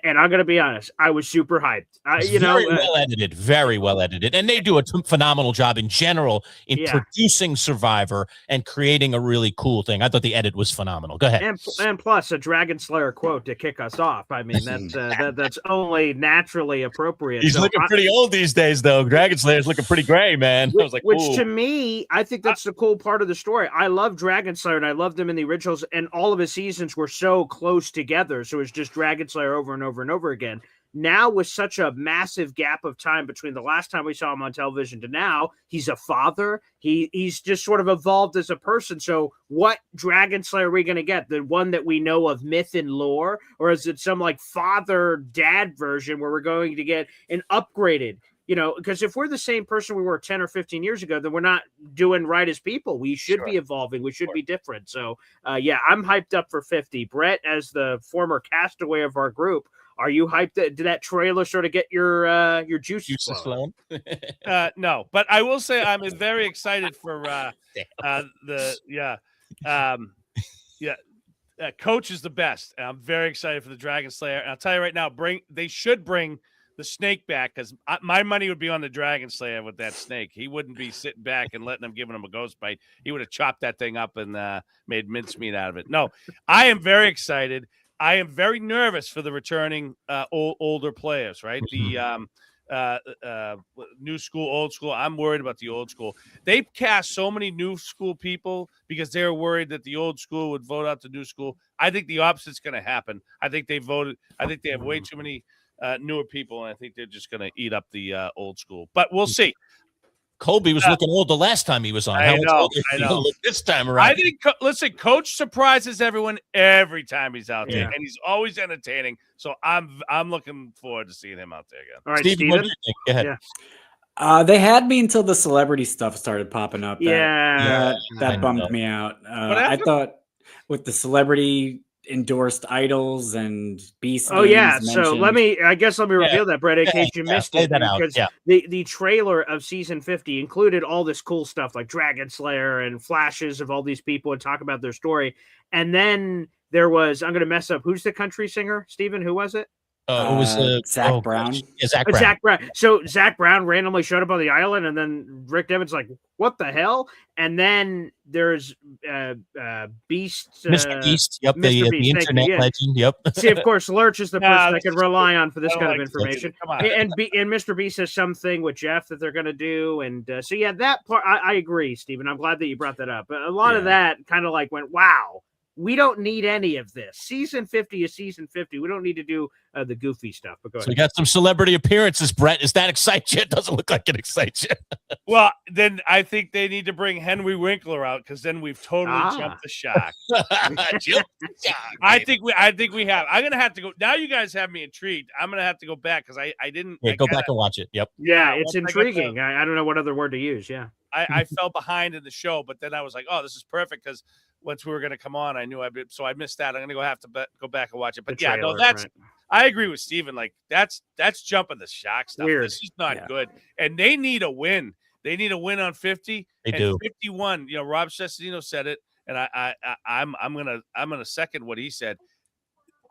And I'm going to be honest, I was super hyped. Very well edited. And they do a phenomenal job in general in producing Survivor and creating a really cool thing. I thought the edit was phenomenal. Go ahead. And plus a Dragon Slayer quote to kick us off. I mean, that's only naturally appropriate. He's looking pretty old these days, though. Dragon Slayer's looking pretty gray, man. I was like, which to me, I think that's the cool part of the story. I love Dragon Slayer, and I loved him in the originals, and all of his seasons were so close together. So it's just Dragon Slayer over and over and over again. Now, with such a massive gap of time between the last time we saw him on television to now, he's a father. He's just sort of evolved as a person. So what Dragon Slayer are we going to get? The one that we know of myth and lore? Or is it some like father-dad version where we're going to get an upgraded? Because if we're the same person we were 10 or 15 years ago, then we're not doing right as people. We should be evolving. We should be different. So, I'm hyped up for 50. Brett, as the former castaway of our group, are you hyped? Did that trailer sort of get your juices flowing? No, but I will say I'm very excited for Coach is the best. And I'm very excited for the Dragon Slayer. And I'll tell you right now, they should bring the snake back, because my money would be on the Dragon Slayer with that snake. He wouldn't be sitting back and letting them giving him a ghost bite. He would have chopped that thing up and made mincemeat out of it. No, I am very excited. I am very nervous for the returning older players, right? The new school, old school. I'm worried about the old school. They've cast so many new school people because they're worried that the old school would vote out the new school. I think the opposite's going to happen. I think they have way too many newer people, and I think they're just going to eat up the old school. But we'll see. Colby was looking old the last time he was on. I know. Look this time around. I think, listen, Coach surprises everyone every time he's out there, and he's always entertaining. So I'm looking forward to seeing him out there again. All right, Steven, what do you think? Go ahead. Yeah. They had me until the celebrity stuff started popping up. That bummed me out. I thought with the celebrity endorsed idols and beast. So let me reveal that, Brett, in case you missed it, because the trailer of season 50 included all this cool stuff like Dragon Slayer and flashes of all these people and talk about their story. And then there was, I'm going to mess up, who's the country singer, Steven? Who was it? It was Zach Brown. Zach Brown. So Zach Brown randomly showed up on the island, and then Rick Devon's like, "What the hell?" And then there's Beast, Mr. Beast. Yep, the internet legend. Yep. See, of course, Lurch is the person I can rely on for this kind of information. And Mr. Beast has something with Jeff that they're going to do, and that part I agree, Stephen. I'm glad that you brought that up. But a lot of that kind of like went, wow. We don't need any of this. Season 50 is season 50. We don't need to do the goofy stuff. But go ahead. So we got some celebrity appearances, Brett. Does that excite you? It doesn't look like it excites you. Well, then I think they need to bring Henry Winkler out, because then we've totally jumped the shark. I think we have. I'm gonna have to go. Now you guys have me intrigued. I'm gonna have to go back because I didn't. Yeah, go back and watch it. Yep. Yeah, it's intriguing. I don't know what other word to use. Yeah. I fell behind in the show, but then I was like, oh, this is perfect, because once we were going to come on, I knew so I missed that. I'm going to have to go back and watch it. But I agree with Steven. Like that's jumping the shark stuff. Weird. This is not good. And they need a win. They need a win on 50. They do. 51. Rob Cesternino said it, and I'm gonna second what he said.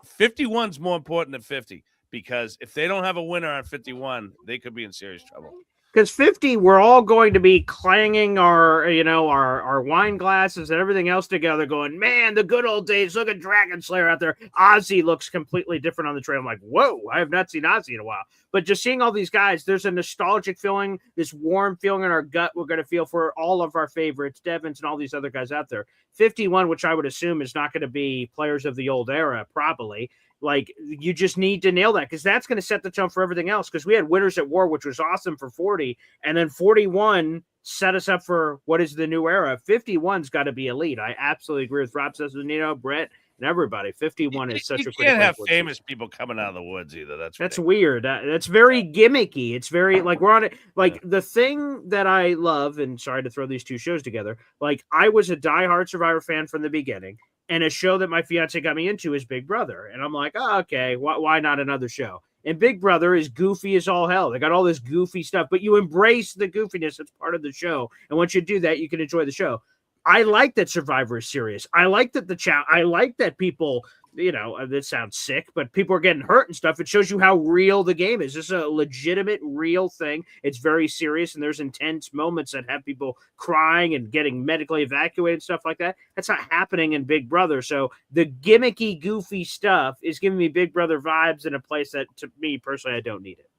51 is more important than 50, because if they don't have a winner on 51, they could be in serious trouble. Because 50, we're all going to be clanging our wine glasses and everything else together, going, man, the good old days. Look at Dragon Slayer out there. Ozzy looks completely different on the trail. I'm like, whoa, I have not seen Ozzy in a while. But just seeing all these guys, there's a nostalgic feeling, this warm feeling in our gut we're going to feel for all of our favorites, Devins and all these other guys out there. 51, which I would assume is not going to be players of the old era, probably. Like, you just need to nail that, because that's going to set the tone for everything else. Because we had Winners at War, which was awesome for 40, and then 41 set us up for what is the new era. 51's got to be elite. I absolutely agree with Rob Cesarino, Bret, and everybody. 51 is such a critical. You can't have famous people coming out of the woods either. That's weird. That's very gimmicky. It's very like we're on it. Like the thing that I love, and sorry to throw these two shows together. Like, I was a diehard Survivor fan from the beginning. And a show that my fiance got me into is Big Brother. And I'm like, oh, okay, why not another show? And Big Brother is goofy as all hell. They got all this goofy stuff, but you embrace the goofiness. It's part of the show. And once you do that, you can enjoy the show. I like that Survivor is serious. I like that I like that people, this sounds sick, but people are getting hurt and stuff. It shows you how real the game is. This is a legitimate, real thing. It's very serious, and there's intense moments that have people crying and getting medically evacuated and stuff like that. That's not happening in Big Brother. So the gimmicky, goofy stuff is giving me Big Brother vibes in a place that, to me personally, I don't need it.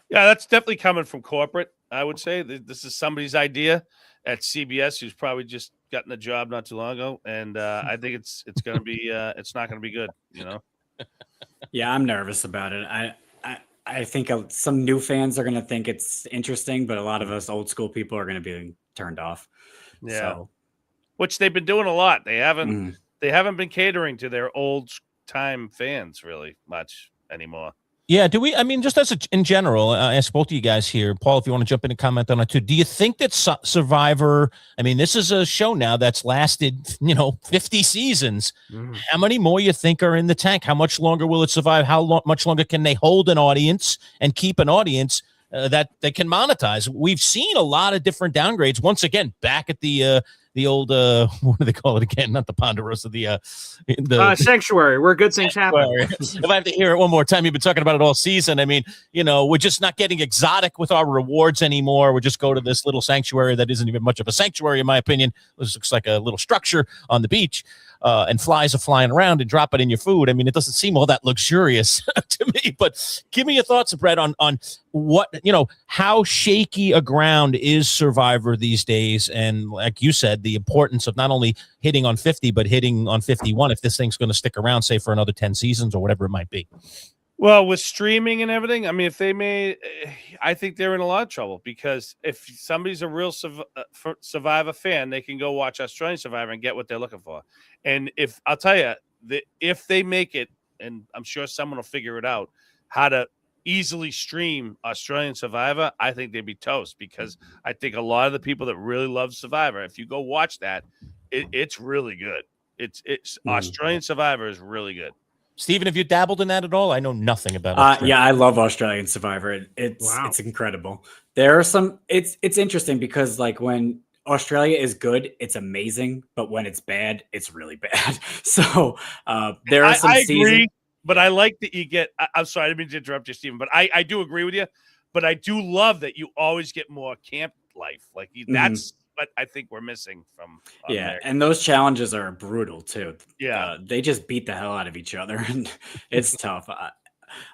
Yeah, that's definitely coming from corporate, I would say. This is somebody's idea at CBS who's probably just gotten a job not too long ago, and I think it's going to be it's not going to be good, Yeah, I'm nervous about it. I think some new fans are going to think it's interesting, but a lot of us old school people are going to be turned off. Yeah, so. Which they've been doing a lot. They haven't been catering to their old time fans really much anymore. Yeah, just in general, I ask both of you guys here, Paul, if you want to jump in and comment on it too. Do you think that Survivor, this is a show now that's lasted, 50 seasons. How many more you think are in the tank? How much longer will it survive? How much longer can they hold an audience and keep an audience that they can monetize? We've seen a lot of different downgrades. Once again, back at the old what do they call it again? Not the Ponderosa, the Sanctuary, where good things happen. If I have to hear it one more time, you've been talking about it all season. We're just not getting exotic with our rewards anymore. We just go to this little sanctuary that isn't even much of a sanctuary, in my opinion. This looks like a little structure on the beach, and flies are flying around and drop it in your food. It doesn't seem all that luxurious to me. But give me your thoughts, Bret, on what, how shaky a ground is Survivor these days, and like you said, the importance of not only hitting on 50, but hitting on 51 if this thing's going to stick around, say, for another 10 seasons or whatever it might be. Well, with streaming and everything, if they may, I think they're in a lot of trouble, because if somebody's a real Survivor fan, they can go watch Australian Survivor and get what they're looking for. And I'll tell you, if they make it, and I'm sure someone will figure it out, how to easily stream Australian Survivor, I think they'd be toast, because I think a lot of the people that really love Survivor, if you go watch that, it's really good. It's Australian Survivor is really good. Steven, have you dabbled in that at all? I know nothing about it. Yeah, I love Australian Survivor. It's incredible. There are some. It's interesting because like when Australia is good, it's amazing, but when it's bad, it's really bad. So there are some seasons. Agree, but I like that you get. I'm sorry, I didn't mean to interrupt you, Steven, but I do agree with you. But I do love that you always get more camp life. Like that's what I think we're missing from. America. And those challenges are brutal too. Yeah, they just beat the hell out of each other, and it's tough.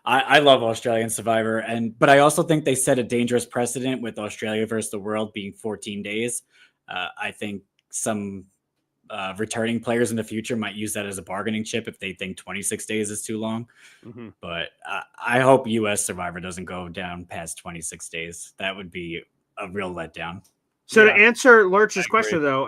I love Australian Survivor, but I also think they set a dangerous precedent with Australia versus the world being 14 days. I think some returning players in the future might use that as a bargaining chip if they think 26 days is too long. But I hope U.S. Survivor doesn't go down past 26 days. That would be a real letdown. So to answer Lurch's question, though,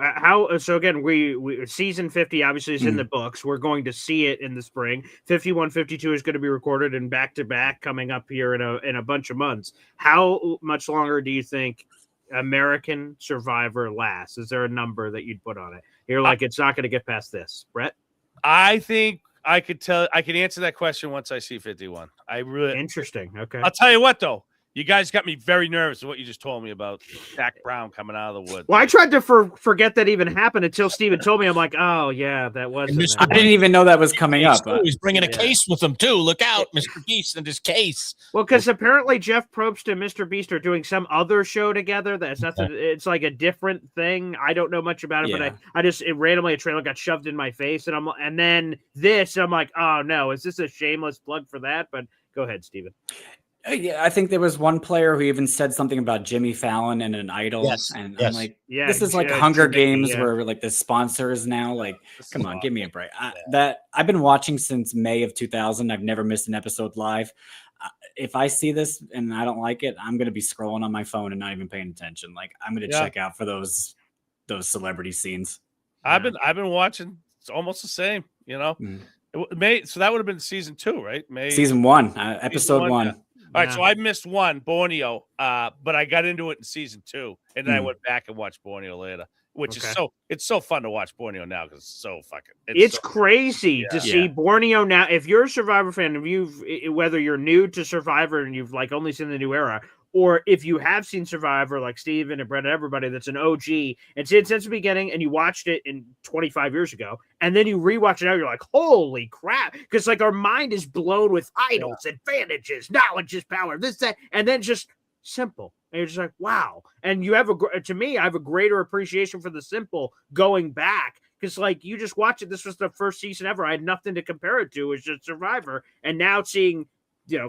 so again, we season 50 obviously is in the books. We're going to see it in the spring. 51, 52 is going to be recorded and back-to-back coming up here in a bunch of months. How much longer do you think American Survivor lasts? Is there a number that you'd put on it? You're like, it's not going to get past this. Bret? I think I could answer that question once I see 51. Interesting. Okay. I'll tell you what, though. You guys got me very nervous with what you just told me about Dak Brown coming out of the woods. Well, I tried to forget that even happened until Steven told me. I'm like, oh yeah, that was. I didn't even know that was coming up. He's bringing a case with him too. Look out, Mr. Beast and his case. Well, because apparently Jeff Probst and Mr. Beast are doing some other show together. That's nothing. It's like a different thing. I don't know much about it, but I just randomly a trailer got shoved in my face, and then this. I'm like, oh no, is this a shameless plug for that? But go ahead, Steven. Yeah, I think there was one player who even said something about Jimmy Fallon and an idol. And I'm like, this is like Hunger Games where like the sponsor is now like, come on, give me a break. That I've been watching since May of 2000. I've never missed an episode live. If I see this and I don't like it, I'm going to be scrolling on my phone and not even paying attention. Like I'm going to check out for those celebrity scenes. I've been watching. It's almost the same, you know. So that would have been season 2, right? Season 1, episode 1. Yeah. All right, so I missed 1, Borneo, but I got into it in season 2, and then I went back and watched Borneo later, which is it's so fun to watch Borneo now because it's so fucking. It's crazy to see Borneo now. If you're a Survivor fan, whether you're new to Survivor and you've like only seen the new era, or if you have seen Survivor like Steven and Bret and everybody that's an OG and seen it since the beginning and you watched it in 25 years ago and then you rewatch it now, you're like, holy crap. Because like our mind is blown with idols, advantages, knowledge is power, this, that, and then just simple. And you're just like, wow. And you have to me, I have a greater appreciation for the simple going back. Because like you just watch it. This was the first season ever. I had nothing to compare it to. It was just Survivor. And now seeing, you know,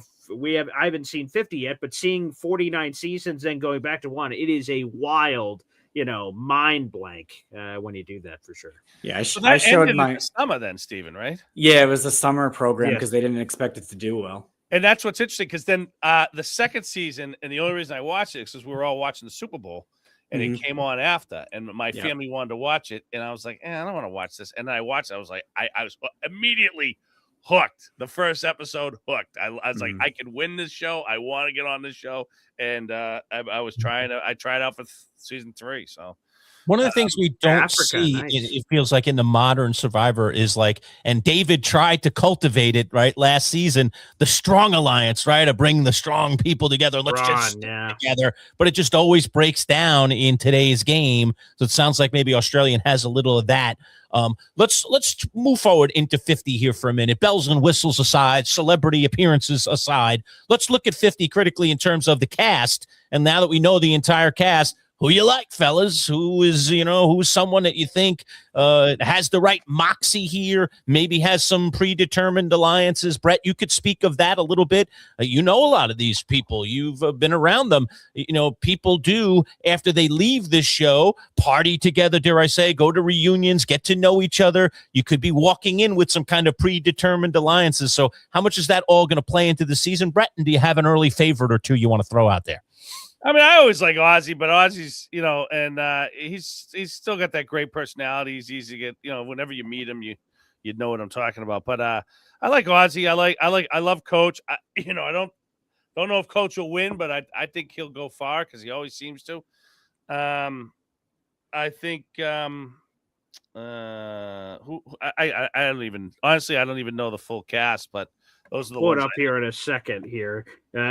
I haven't seen 50 yet, but seeing 49 seasons, then going back to 1, it is a wild, you know, mind blank when you do that for sure. Yeah, I showed my summer then, Steven, right? Yeah, it was a summer program because they didn't expect it to do well. And that's what's interesting because then the second season, and the only reason I watched it is because we were all watching the Super Bowl, and it came on after, and my family wanted to watch it, and I was like, I don't want to watch this, and then I watched it. I was like, I was immediately hooked. The first episode, hooked. I was like, I can win this show. I want to get on this show. And I tried out for season 3. So one of the things we don't see, it feels like in the modern Survivor is like, and David tried to cultivate it right last season, the strong alliance, right? Of bringing the strong people together. Let's just stick together. But it just always breaks down in today's game. So it sounds like maybe Australian has a little of that. Let's move forward into 50 here for a minute. Bells and whistles aside, celebrity appearances aside, let's look at 50 critically in terms of the cast. And now that we know the entire cast, who you like, fellas? Who's someone that you think has the right moxie here, maybe has some predetermined alliances? Bret, you could speak of that a little bit. You know a lot of these people. You've been around them. You know, people do, after they leave this show, party together, dare I say, go to reunions, get to know each other. You could be walking in with some kind of predetermined alliances. So how much is that all going to play into the season, Bret? And do you have an early favorite or two you want to throw out there? I mean, I always like Ozzy, but Ozzy's, you know, and he's still got that great personality. He's easy to get, you know, whenever you meet him, you'd know what I'm talking about. But I like Ozzy. I love Coach. I don't know if Coach will win, but I think he'll go far because he always seems to. I think I don't even know the full cast, but those are the ones. Pull it up here in a second here.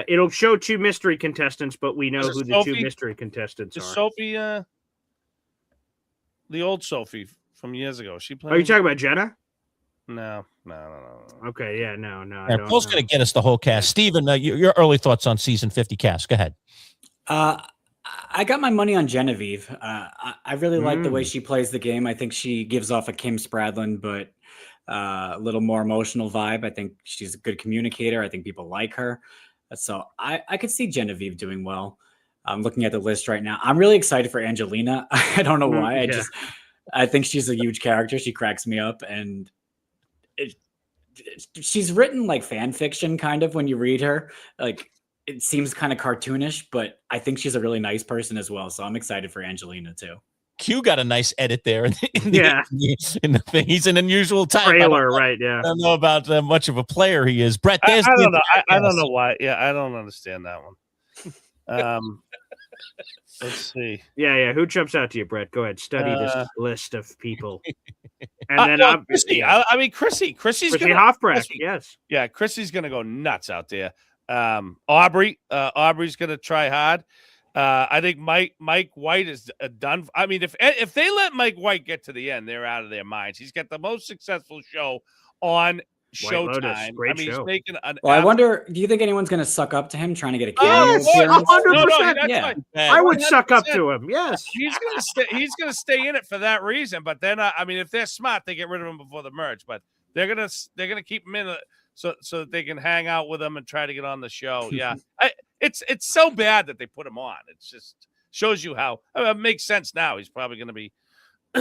It'll show 2 mystery contestants, but we know who the 2 mystery contestants are. Sophie, the old Sophie from years ago. She played. Are you talking about Jenna? No. Okay, yeah, no. Paul's going to get us the whole cast. Steven, your early thoughts on season 50 cast. Go ahead. I got my money on Genevieve. I really like the way she plays the game. I think she gives off a Kim Spradlin, but a little more emotional vibe. I think she's a good communicator. I think people like her. So I could see Genevieve doing well. I'm looking at the list right now. I'm really excited for Angelina. I don't know why. I think she's a huge character. She cracks me up. And she's written like fan fiction kind of when you read her. Like it seems kind of cartoonish, but I think she's a really nice person as well. So I'm excited for Angelina too. Q got a nice edit there. In the thing. He's an unusual type. Trailer, right? Yeah. I don't know about much of a player he is. Bret, I don't know. I don't know why. Yeah, I don't understand that one. Let's see. Yeah. Who jumps out to you, Bret? Go ahead. Study this list of people. And then Chrissy. I mean, Chrissy's gonna Hofbrecht. Yes. Yeah, Chrissy's gonna go nuts out there. Aubrey's going to try hard. I think Mike White is done. I mean, if they let Mike White get to the end, they're out of their minds. He's got the most successful show on Showtime. Great He's show. making an. Well, I wonder, do you think anyone's going to suck up to him trying to get a Oh, cameo appearance? 100%. Yeah. I would suck up to him. Yes. He's gonna stay in it for that reason. But then, I mean, if they're smart, they get rid of him before the merge. But they're gonna keep him in so that they can hang out with him and try to get on the show. Yeah, it's so bad that they put him on. It's just shows you how it makes sense now. He's probably gonna be.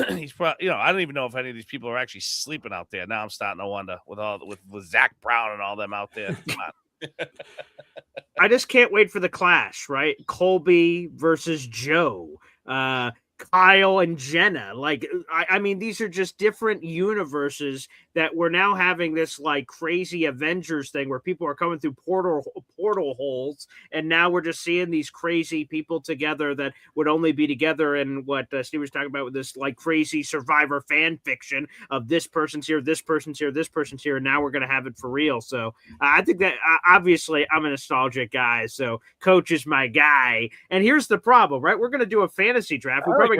He's probably, I don't even know if any of these people are actually sleeping out there. Now I'm starting to wonder with Zach Brown and all them out there. Come on. I just can't wait for the clash, right? Colby versus Joe, Kyle and Jenna. Like, I mean, these are just different universes that we're now having this like crazy Avengers thing where people are coming through portal holes, and now we're just seeing these crazy people together that would only be together in what Steve was talking about with this like crazy Survivor fan fiction of this person's here, this person's here, this person's here, and now we're going to have it for real. So I think that obviously I'm a nostalgic guy, so Coach is my guy. And here's the problem, right? We're going to do a fantasy draft. We're probably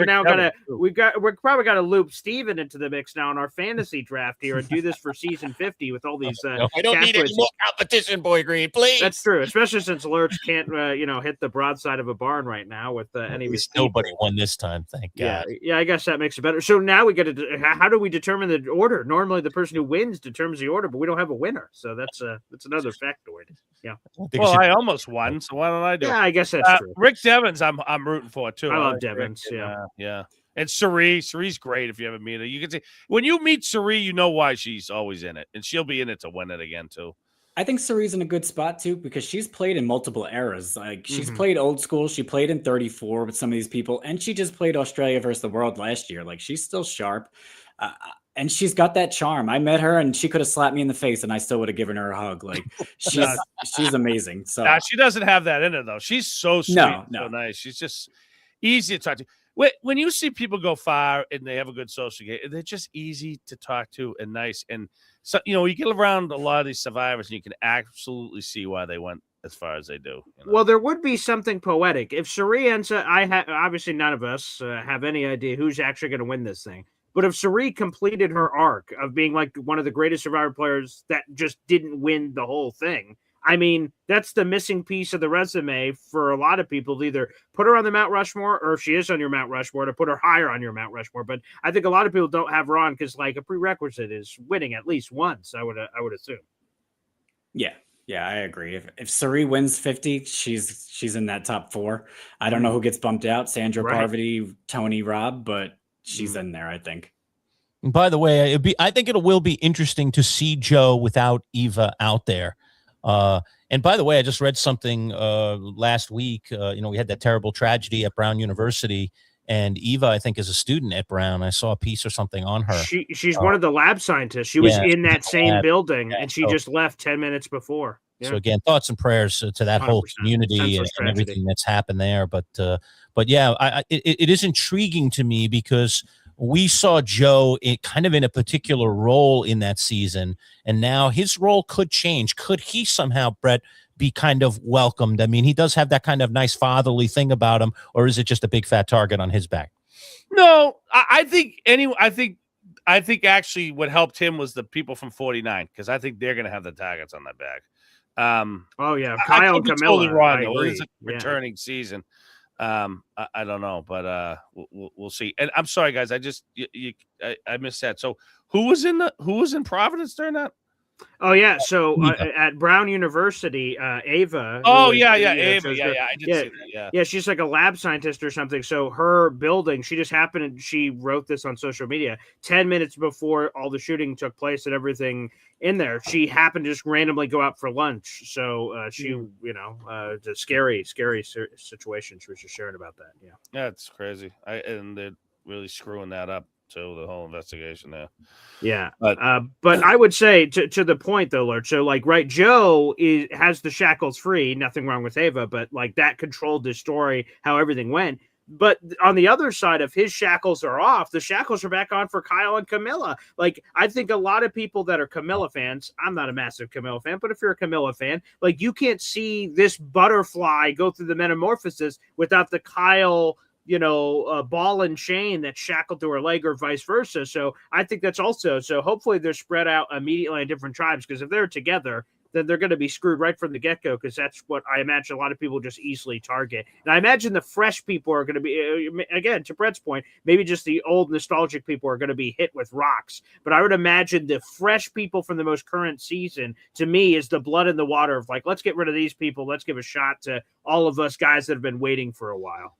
probably got to loop Steven into the mix now in our fantasy draft here. Do this for season 50 with all these. I don't need any more competition, Boy Green, please. That's true, especially since Lurch can't, hit the broadside of a barn right now with any of his. Nobody won this time, thank God. Yeah, I guess that makes it better. So now we got to. How do we determine the order? Normally, the person who wins determines the order, but we don't have a winner, so that's another factoid. Yeah. Well, I almost won, so why don't I do it? Yeah, I guess that's true. Rick Devens, I'm rooting for too. I love Devens. Yeah. And Cerie's great if you ever meet her. You can see when you meet Cerie, you know why she's always in it, and she'll be in it to win it again too. I think Cerie's in a good spot too because she's played in multiple eras. Like she's played old school, she played in 34 with some of these people, and she just played Australia versus the world last year. Like she's still sharp, and she's got that charm. I met her, and she could have slapped me in the face, and I still would have given her a hug. Like she's amazing. So she doesn't have that in her though. She's so sweet, so nice. She's just easy to talk to. When you see people go far and they have a good social game, they're just easy to talk to and nice. And so, you get around a lot of these survivors and you can absolutely see why they went as far as they do. Well, there would be something poetic. If Cerie ends up, obviously none of us have any idea who's actually going to win this thing. But if Cerie completed her arc of being like one of the greatest Survivor players that just didn't win the whole thing, I mean, that's the missing piece of the resume for a lot of people to either put her on the Mount Rushmore, or if she is on your Mount Rushmore, to put her higher on your Mount Rushmore. But I think a lot of people don't have her on because like a prerequisite is winning at least once, I would assume. Yeah, I agree. If Cerie wins 50, she's in that top 4. I don't know who gets bumped out, Sandra, Parvati, Tony, Rob, but she's in there, I think. And by the way, I think it will be interesting to see Joe without Eva out there. And by the way, I just read something last week. We had that terrible tragedy at Brown University, and Eva, I think, is a student at Brown. I saw a piece or something on her. She's one of the lab scientists. She was in that same building, and she just left 10 minutes before. Yeah. So again, thoughts and prayers to that whole community and everything that's happened there. But yeah, it is intriguing to me because we saw Joe kind of in a particular role in that season, and now his role could change. Could he somehow, Bret, be kind of welcomed? I mean, he does have that kind of nice fatherly thing about him, or is it just a big fat target on his back? No, I think actually what helped him was the people from 49, because I think they're going to have the targets on that back. Kyle and Camilla. Totally wrong, though. It's a returning season. I don't know, but we'll see. And I'm sorry, guys. I missed that. So who was in Providence during that? Oh yeah, so at Brown University, Ava. Ava. I did see that. Yeah, she's like a lab scientist or something. So her building, she just happened, and she wrote this on social media 10 minutes before all the shooting took place and everything in there. She happened to just randomly go out for lunch. So it's a scary situation. She was just sharing about that. Yeah, that's crazy. And they're really screwing that up. So the whole investigation there. Yeah. But I would say to the point though, Lurch. So like, right, Joe has the shackles free, nothing wrong with Ava, but like that controlled the story, how everything went. But on the other side, if his shackles are off, the shackles are back on for Kyle and Camilla. Like, I think a lot of people that are Camilla fans, I'm not a massive Camilla fan, but if you're a Camilla fan, like, you can't see this butterfly go through the metamorphosis without the Kyle, ball and chain that's shackled to her leg or vice versa. So I think that's also, so hopefully they're spread out immediately in different tribes, because if they're together, then they're going to be screwed right from the get-go, because that's what I imagine a lot of people just easily target. And I imagine the fresh people are going to be, again, to Bret's point, maybe just the old nostalgic people are going to be hit with rocks. But I would imagine the fresh people from the most current season, to me, is the blood in the water of like, let's get rid of these people. Let's give a shot to all of us guys that have been waiting for a while.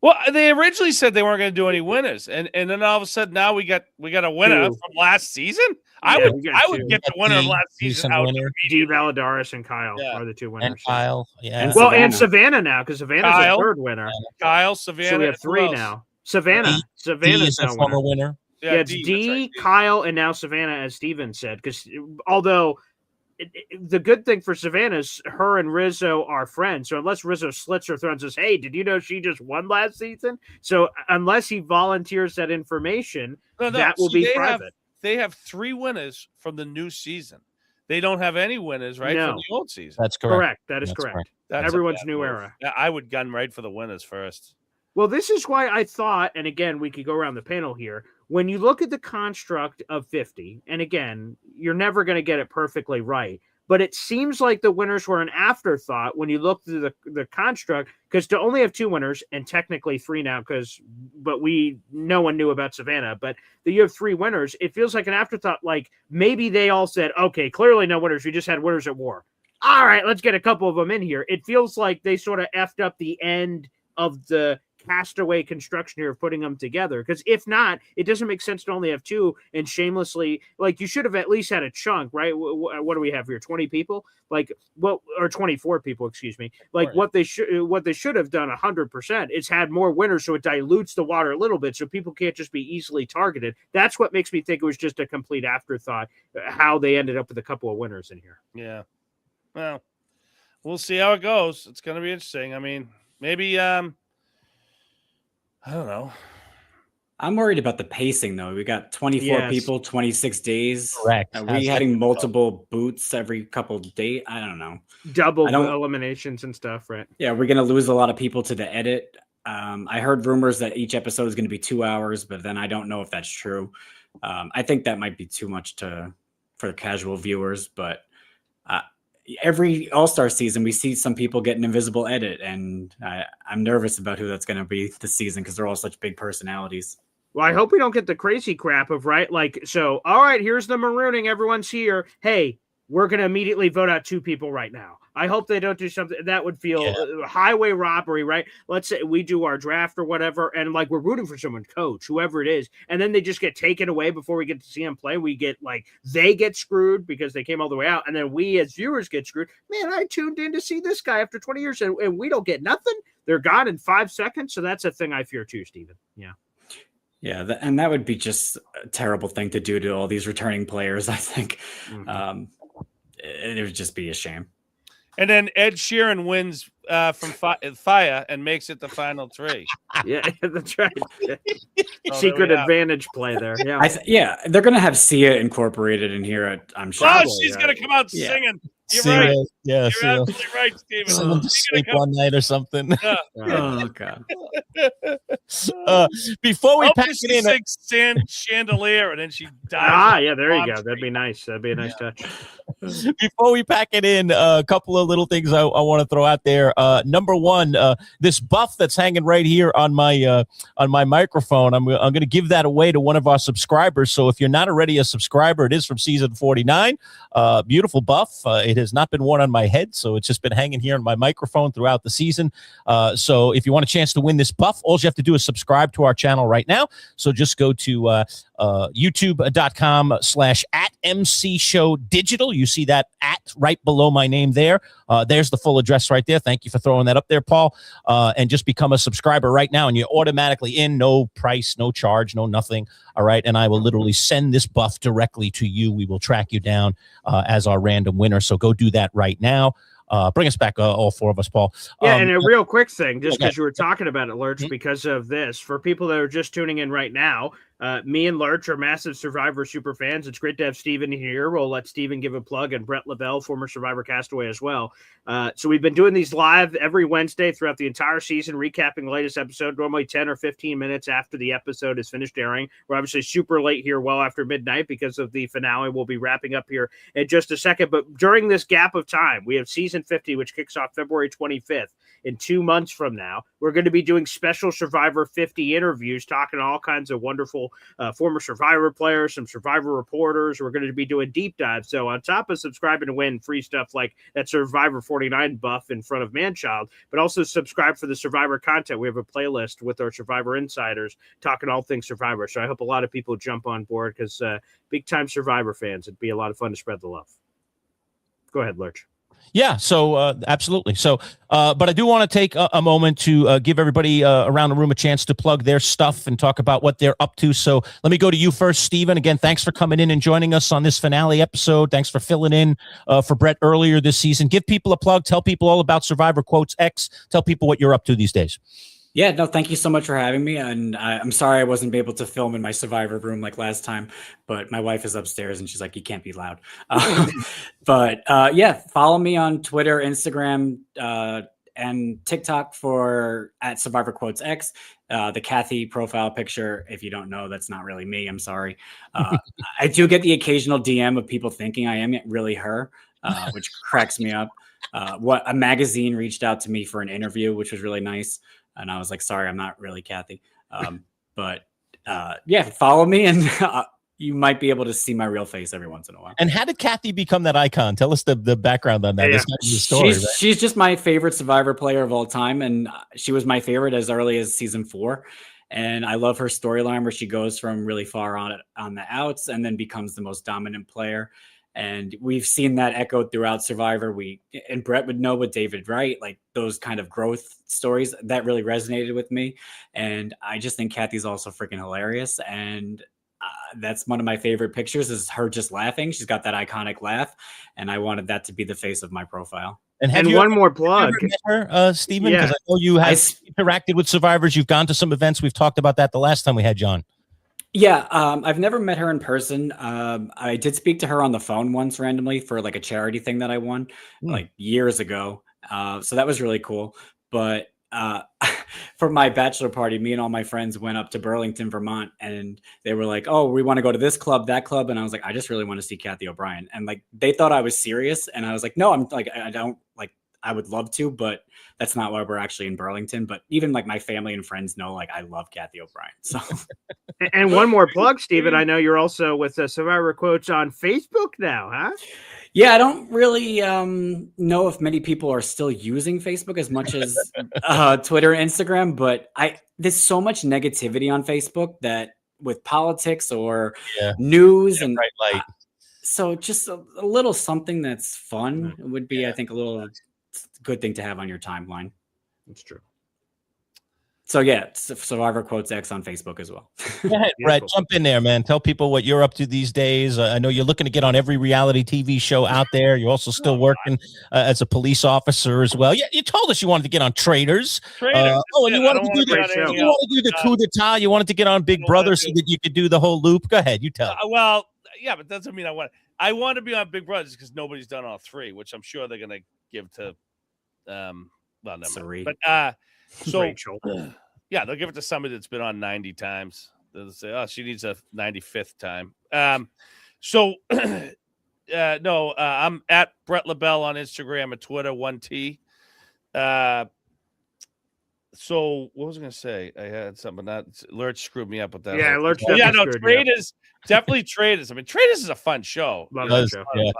Well, they originally said they weren't going to do any winners, and then all of a sudden now we got a winner from last season. I would get the winner of last season out. D. Valadares and Kyle are the two winners. And Kyle, and Savannah now, because Savannah's a third winner. Kyle, Savannah. So we have three now. Savannah's now a former winner. Yeah, it's D, right. Kyle, and now Savannah, as Steven said. Because although the good thing for Savannah is her and Rizzo are friends. So unless Rizzo slits her throat and says, hey, did you know she just won last season? So unless he volunteers that information, that will be private. They have 3 winners from the new season. They don't have any winners, right, from the old season. That's correct. That is correct. Everyone's new era. Yeah, I would gun right for the winners first. Well, this is why I thought, and again, we could go around the panel here, when you look at the construct of 50, and again, you're never going to get it perfectly right, but it seems like the winners were an afterthought when you look through the construct, because to only have 2 winners, and technically 3 now, but no one knew about Savannah, but you have 3 winners, it feels like an afterthought, like maybe they all said, okay, clearly no winners, we just had winners at war. All right, let's get a couple of them in here. It feels like they sort of effed up the end of the Castaway construction here of putting them together, because if not, it doesn't make sense to only have 2 and shamelessly, like, you should have at least had a chunk, right? What do we have here, 20 people, like, what, or 24 people, excuse me, like, what they should have done 100% is had more winners, so it dilutes the water a little bit, so people can't just be easily targeted. That's what makes me think it was just a complete afterthought how they ended up with a couple of winners in here. Yeah, well, we'll see how it goes. It's going to be interesting. I mean, maybe I don't know. I'm worried about the pacing, though. We got 24 people, 26 days. Correct. Are we having multiple boots every couple of days? I don't know. Double eliminations and stuff, right? Yeah, we're going to lose a lot of people to the edit. I heard rumors that each episode is going to be 2 hours, but then I don't know if that's true. I think that might be too much for casual viewers, but every All-Star season, we see some people get an invisible edit, and I'm nervous about who that's going to be this season because they're all such big personalities. Well, I hope we don't get the crazy crap of, right, like, so, all right, here's the marooning, everyone's here. Hey, we're going to immediately vote out 2 people right now. I hope they don't do something that would feel highway robbery, right? Let's say we do our draft or whatever, and like we're rooting for someone, coach, whoever it is, and then they just get taken away before we get to see them play. We get like they get screwed because they came all the way out, and then we as viewers get screwed. Man, I tuned in to see this guy after 20 years, and we don't get nothing. They're gone in 5 seconds, so that's a thing I fear too, Steven. Yeah. Yeah, and that would be just a terrible thing to do to all these returning players, I think. Mm-hmm. It would just be a shame. And then Ed Sheeran wins from Fire and makes it the final 3. Yeah, that's right. Secret advantage play there. Yeah, they're going to have Sia incorporated in here, I'm sure. Oh, she's going to come out singing. You're right. Yeah, you're absolutely right, Steven. Someone to sleep one night or something. Yeah. Oh, God. Before we pack it in, chandelier, and then she dies. Yeah, there you go. That'd be nice. That'd be a nice touch. Before we pack it in, a couple of little things I want to throw out there. Number one, this buff that's hanging right here on my microphone, I'm going to give that away to one of our subscribers. So if you're not already a subscriber, it is from season 49. Beautiful buff. It has not been worn on my head, so it's just been hanging here on my microphone throughout the season. So if you want a chance to win this buff, all you have to do is subscribe to our channel right now. So just go to youtube.com/@MCShowDigital. You see that right below my name there. There's the full address right there. Thank you for throwing that up there, Paul. And just become a subscriber right now, and you're automatically in. No price, no charge, no nothing. All right. And I will literally send this buff directly to you. We will track you down as our random winner. So go do that right now. Bring us back, all four of us, Paul. Yeah, and a real quick thing, just because okay. you were talking about it, Lurch, because of this, for people that are just tuning in right now, me and Lurch are massive Survivor super fans. It's great to have Steven here. We'll let Steven give a plug, and Bret LaBelle, former Survivor Castaway as well. So we've been doing these live every Wednesday throughout the entire season, recapping the latest episode, normally 10 or 15 minutes after the episode is finished airing. We're obviously super late here, well after midnight, because of the finale. We'll be wrapping up here in just a second. But during this gap of time, we have season 50, which kicks off February 25th. In 2 months from now, we're going to be doing special Survivor 50 interviews, talking to all kinds of wonderful former Survivor players, some Survivor reporters. We're going to be doing deep dives. So on top of subscribing to win free stuff like that Survivor 49 buff in front of Manchild, but also subscribe for the Survivor content. We have a playlist with our Survivor insiders talking all things Survivor. So I hope a lot of people jump on board because big time Survivor fans, it'd be a lot of fun to spread the love. Go ahead, Lurch. Yeah, so absolutely. So, but I do want to take a moment to give everybody around the room a chance to plug their stuff and talk about what they're up to. So let me go to you first, Steven. Again, thanks for coming in and joining us on this finale episode. Thanks for filling in for Bret earlier this season. Give people a plug. Tell people all about Survivor Quotes X. Tell people what you're up to these days. Yeah, no, thank you so much for having me. And I'm sorry I wasn't able to film in my Survivor room like last time, but my wife is upstairs and she's like, you can't be loud. But yeah, follow me on Twitter, Instagram, and TikTok for at Survivor Quotes X. The Kathy profile picture, if you don't know, that's not really me. I'm sorry. I do get the occasional DM of people thinking I am really her, which cracks me up. What a magazine reached out to me for an interview, which was really nice. And I was like, sorry, I'm not really Kathy. But yeah, follow me and you might be able to see my real face every once in a while. And how did Kathy become that icon? Tell us the background on that. Yeah. This might be the story, right? She's just my favorite Survivor player of all time. And she was my favorite as early as season 4. And I love her storyline where she goes from really far on the outs and then becomes the most dominant player. And we've seen that echoed throughout Survivor. And Bret would know with David Wright, like those kind of growth stories that really resonated with me. And I just think Kathy's also freaking hilarious. And that's one of my favorite pictures is her just laughing. She's got that iconic laugh. And I wanted that to be the face of my profile. And one more plug. Met her, Steven? Because I know you have interacted with survivors. You've gone to some events. We've talked about that the last time we had John. Yeah, I've never met her in person. I did speak to her on the phone once randomly for like a charity thing that I won like years ago. So that was really cool. But for my bachelor party, me and all my friends went up to Burlington, Vermont, and they were like, oh, we want to go to this club, that club. And I was like, I just really want to see Kathy O'Brien. And like, they thought I was serious. And I was like, no, I'm like, I don't like, I would love to, but that's not why we're actually in Burlington. But even like my family and friends know, like, I love Kathy O'Brien. So, and one more plug, Steven. I know you're also with Survivor Quotes on Facebook now, huh? Yeah, I don't really know if many people are still using Facebook as much as Twitter and Instagram, but there's so much negativity on Facebook that with politics or news and bright light. So just a little something that's fun would be, I think, a little good thing to have on your timeline. That's true. So yeah, Survivor Quotes X on Facebook as well. Go ahead, Bret, jump in there, man. Tell people what you're up to these days. I know you're looking to get on every reality TV show out there. You're also still working as a police officer as well. Yeah, you told us you wanted to get on Traitors. And you wanted to do the coup d'etat. You wanted to get on Big Brother so that you could do the whole loop. Go ahead, you tell. Well, yeah, but that doesn't mean I want to be on Big Brother because nobody's done all 3, which I'm sure they're going to give to well, never mind. But so Rachel. Yeah, they'll give it to somebody that's been on 90 times. They'll say, oh, she needs a 95th time. No, I'm at Bret LaBelle on Instagram and Twitter, 1T. So what was I going to say? I had something, not Lurch screwed me up with that. Yeah, Lurch. Definitely Traitors. I mean, Traitors is a fun show. Love that show. Yeah.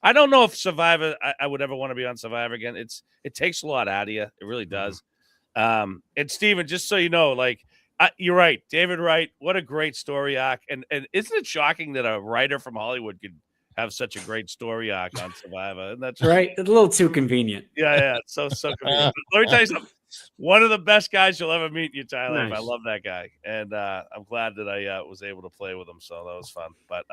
I don't know if Survivor, I would ever want to be on Survivor again. It takes a lot out of you. It really does. And Steven, just so you know, like you're right, David Wright, what a great story arc. And isn't it shocking that a writer from Hollywood could have such a great story arc on Survivor? And that's right. It's a little too convenient. Yeah. It's so convenient. But let me tell you something. one of the best guys you'll ever meet in your entire life. I Nice. love that guy, and I'm glad that I was able to play with him. So that was fun. But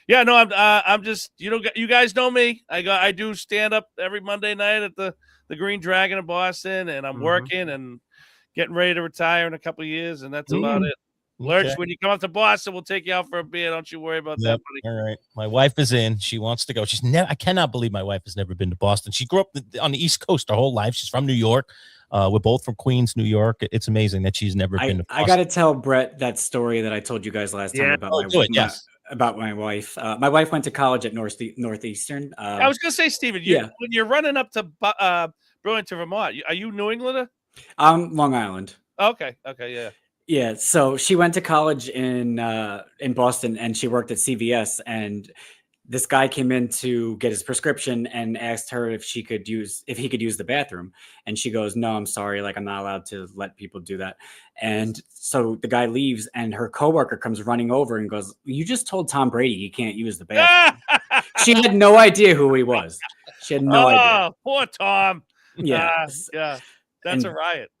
yeah, no, I'm just you guys know me. I do stand up every Monday night at the Green Dragon in Boston, and I'm working and getting ready to retire in a couple of years, and that's about it. Lurch, Okay. when you come up to Boston, we'll take you out for a beer. Don't you worry about that, buddy. All right. My wife is in. She wants to go. She's never. I cannot believe my wife has never been to Boston. She grew up on the East Coast her whole life. She's from New York. We're both from Queens, New York. It's amazing that she's never been to Boston. I got to tell Brett that story that I told you guys last time about about my wife. My wife went to college at Northeastern. I was going to say, Steven, when you're running up to Burlington, Vermont, are you New Englander? Long Island. Okay, yeah. Yeah, so she went to college in Boston, and she worked at CVS. And this guy came in to get his prescription and asked her if he could use the bathroom. And she goes, "No, I'm sorry. Like, I'm not allowed to let people do that." And so the guy leaves, and her coworker comes running over and goes, "You just told Tom Brady he can't use the bathroom." She had no idea who he was. She had no idea. Poor Tom. Yeah, that's a riot.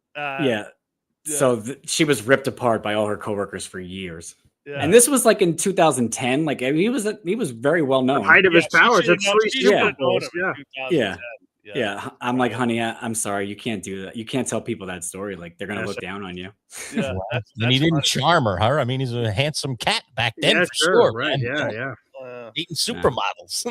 So she was ripped apart by all her coworkers for years. Yeah. And this was like in 2010. Like, I mean, he was very well known. The height of his powers. That's Yeah. I'm like, honey, I'm sorry, you can't do that. You can't tell people that story. Like, they're gonna look down on you. Yeah, and he didn't charm her. I mean, he's a handsome cat back then, for sure. Right? Man. Yeah. Dating supermodels.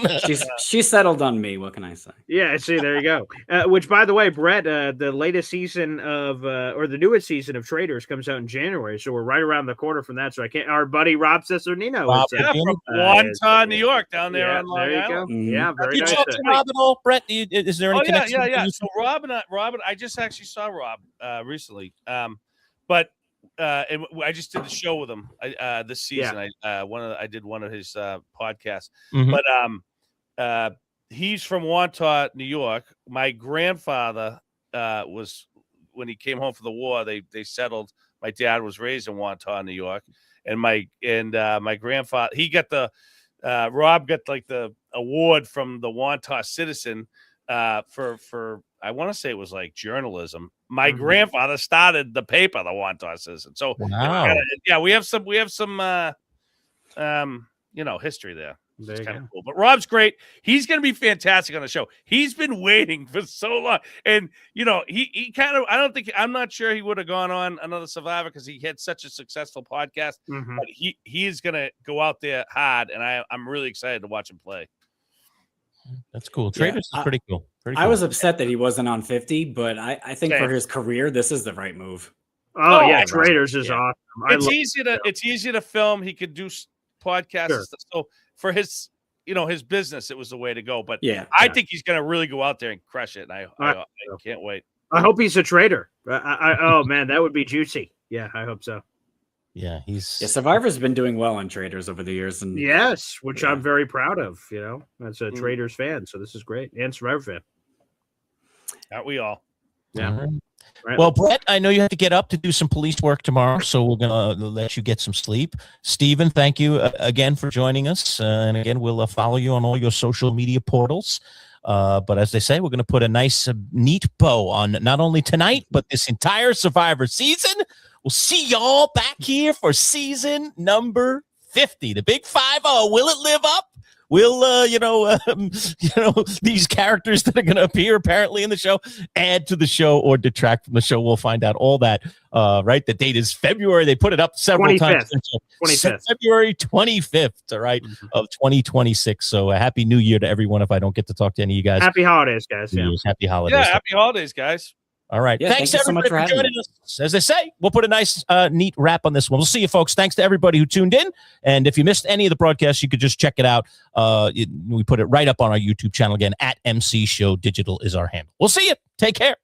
She settled on me. What can I say? Yeah, see, there you go. Which, by the way, Brett, the latest season of, or the newest season of Traitors comes out in January, so we're right around the corner from that. So our buddy Rob Cesarnino from Wonton, New York, down there on Long Island. Go. Yeah, very nice. Have you talked to Rob at all, Brett? Is there any connection? Yeah. So Rob and I just actually saw Rob recently, but. And I just did the show with him this season. I did one of his podcasts, but he's from Wonton, New York. My grandfather was when he came home from the war. They settled. My dad was raised in Wonton, New York, and my grandfather Rob got like the award from the Wonton Citizen for I want to say it was like journalism. My grandfather started the paper, the Wonton Citizen. So we have some history there. It's kind of cool. But Rob's great. He's going to be fantastic on the show. He's been waiting for so long, and he kind of. I'm not sure he would have gone on another Survivor because he had such a successful podcast. But he's going to go out there hard, and I'm really excited to watch him play. That's cool. Traitors is pretty cool. I was upset that he wasn't on 50, but I think for his career, this is the right move. Oh yeah, Traitors is awesome. It's easy to film. He could do podcasts and stuff. So for his his business, it was the way to go. But I think he's going to really go out there and crush it. And I can't wait. I hope he's a traitor. Oh man, that would be juicy. Yeah, I hope so. Yeah, Survivor's been doing well on Traitors over the years, and which I'm very proud of. As a Traitors fan, so this is great, and Survivor fan. Aren't we all? Yeah. Right. Well, Brett, I know you have to get up to do some police work tomorrow, so we're gonna let you get some sleep. Steven, thank you again for joining us, and again, we'll follow you on all your social media portals. But as they say, we're going to put a nice, neat bow on not only tonight, but this entire Survivor season. We'll see y'all back here for season number 50, the big 50. Will it live up? Will these characters that are going to appear apparently in the show add to the show or detract from the show? We'll find out all that. Right, the date is February. They put it up several times. 25th. February 25th. All right, of 2026. So a happy New Year to everyone. If I don't get to talk to any of you guys, happy holidays, guys. Yeah. Happy holidays. Yeah, happy holidays, guys. All right. Yeah, thanks thank you so much for joining us. As they say, we'll put a nice, neat wrap on this one. We'll see you, folks. Thanks to everybody who tuned in. And if you missed any of the broadcasts, you could just check it out. We put it right up on our YouTube channel again. @MC Show Digital is our handle. We'll see you. Take care.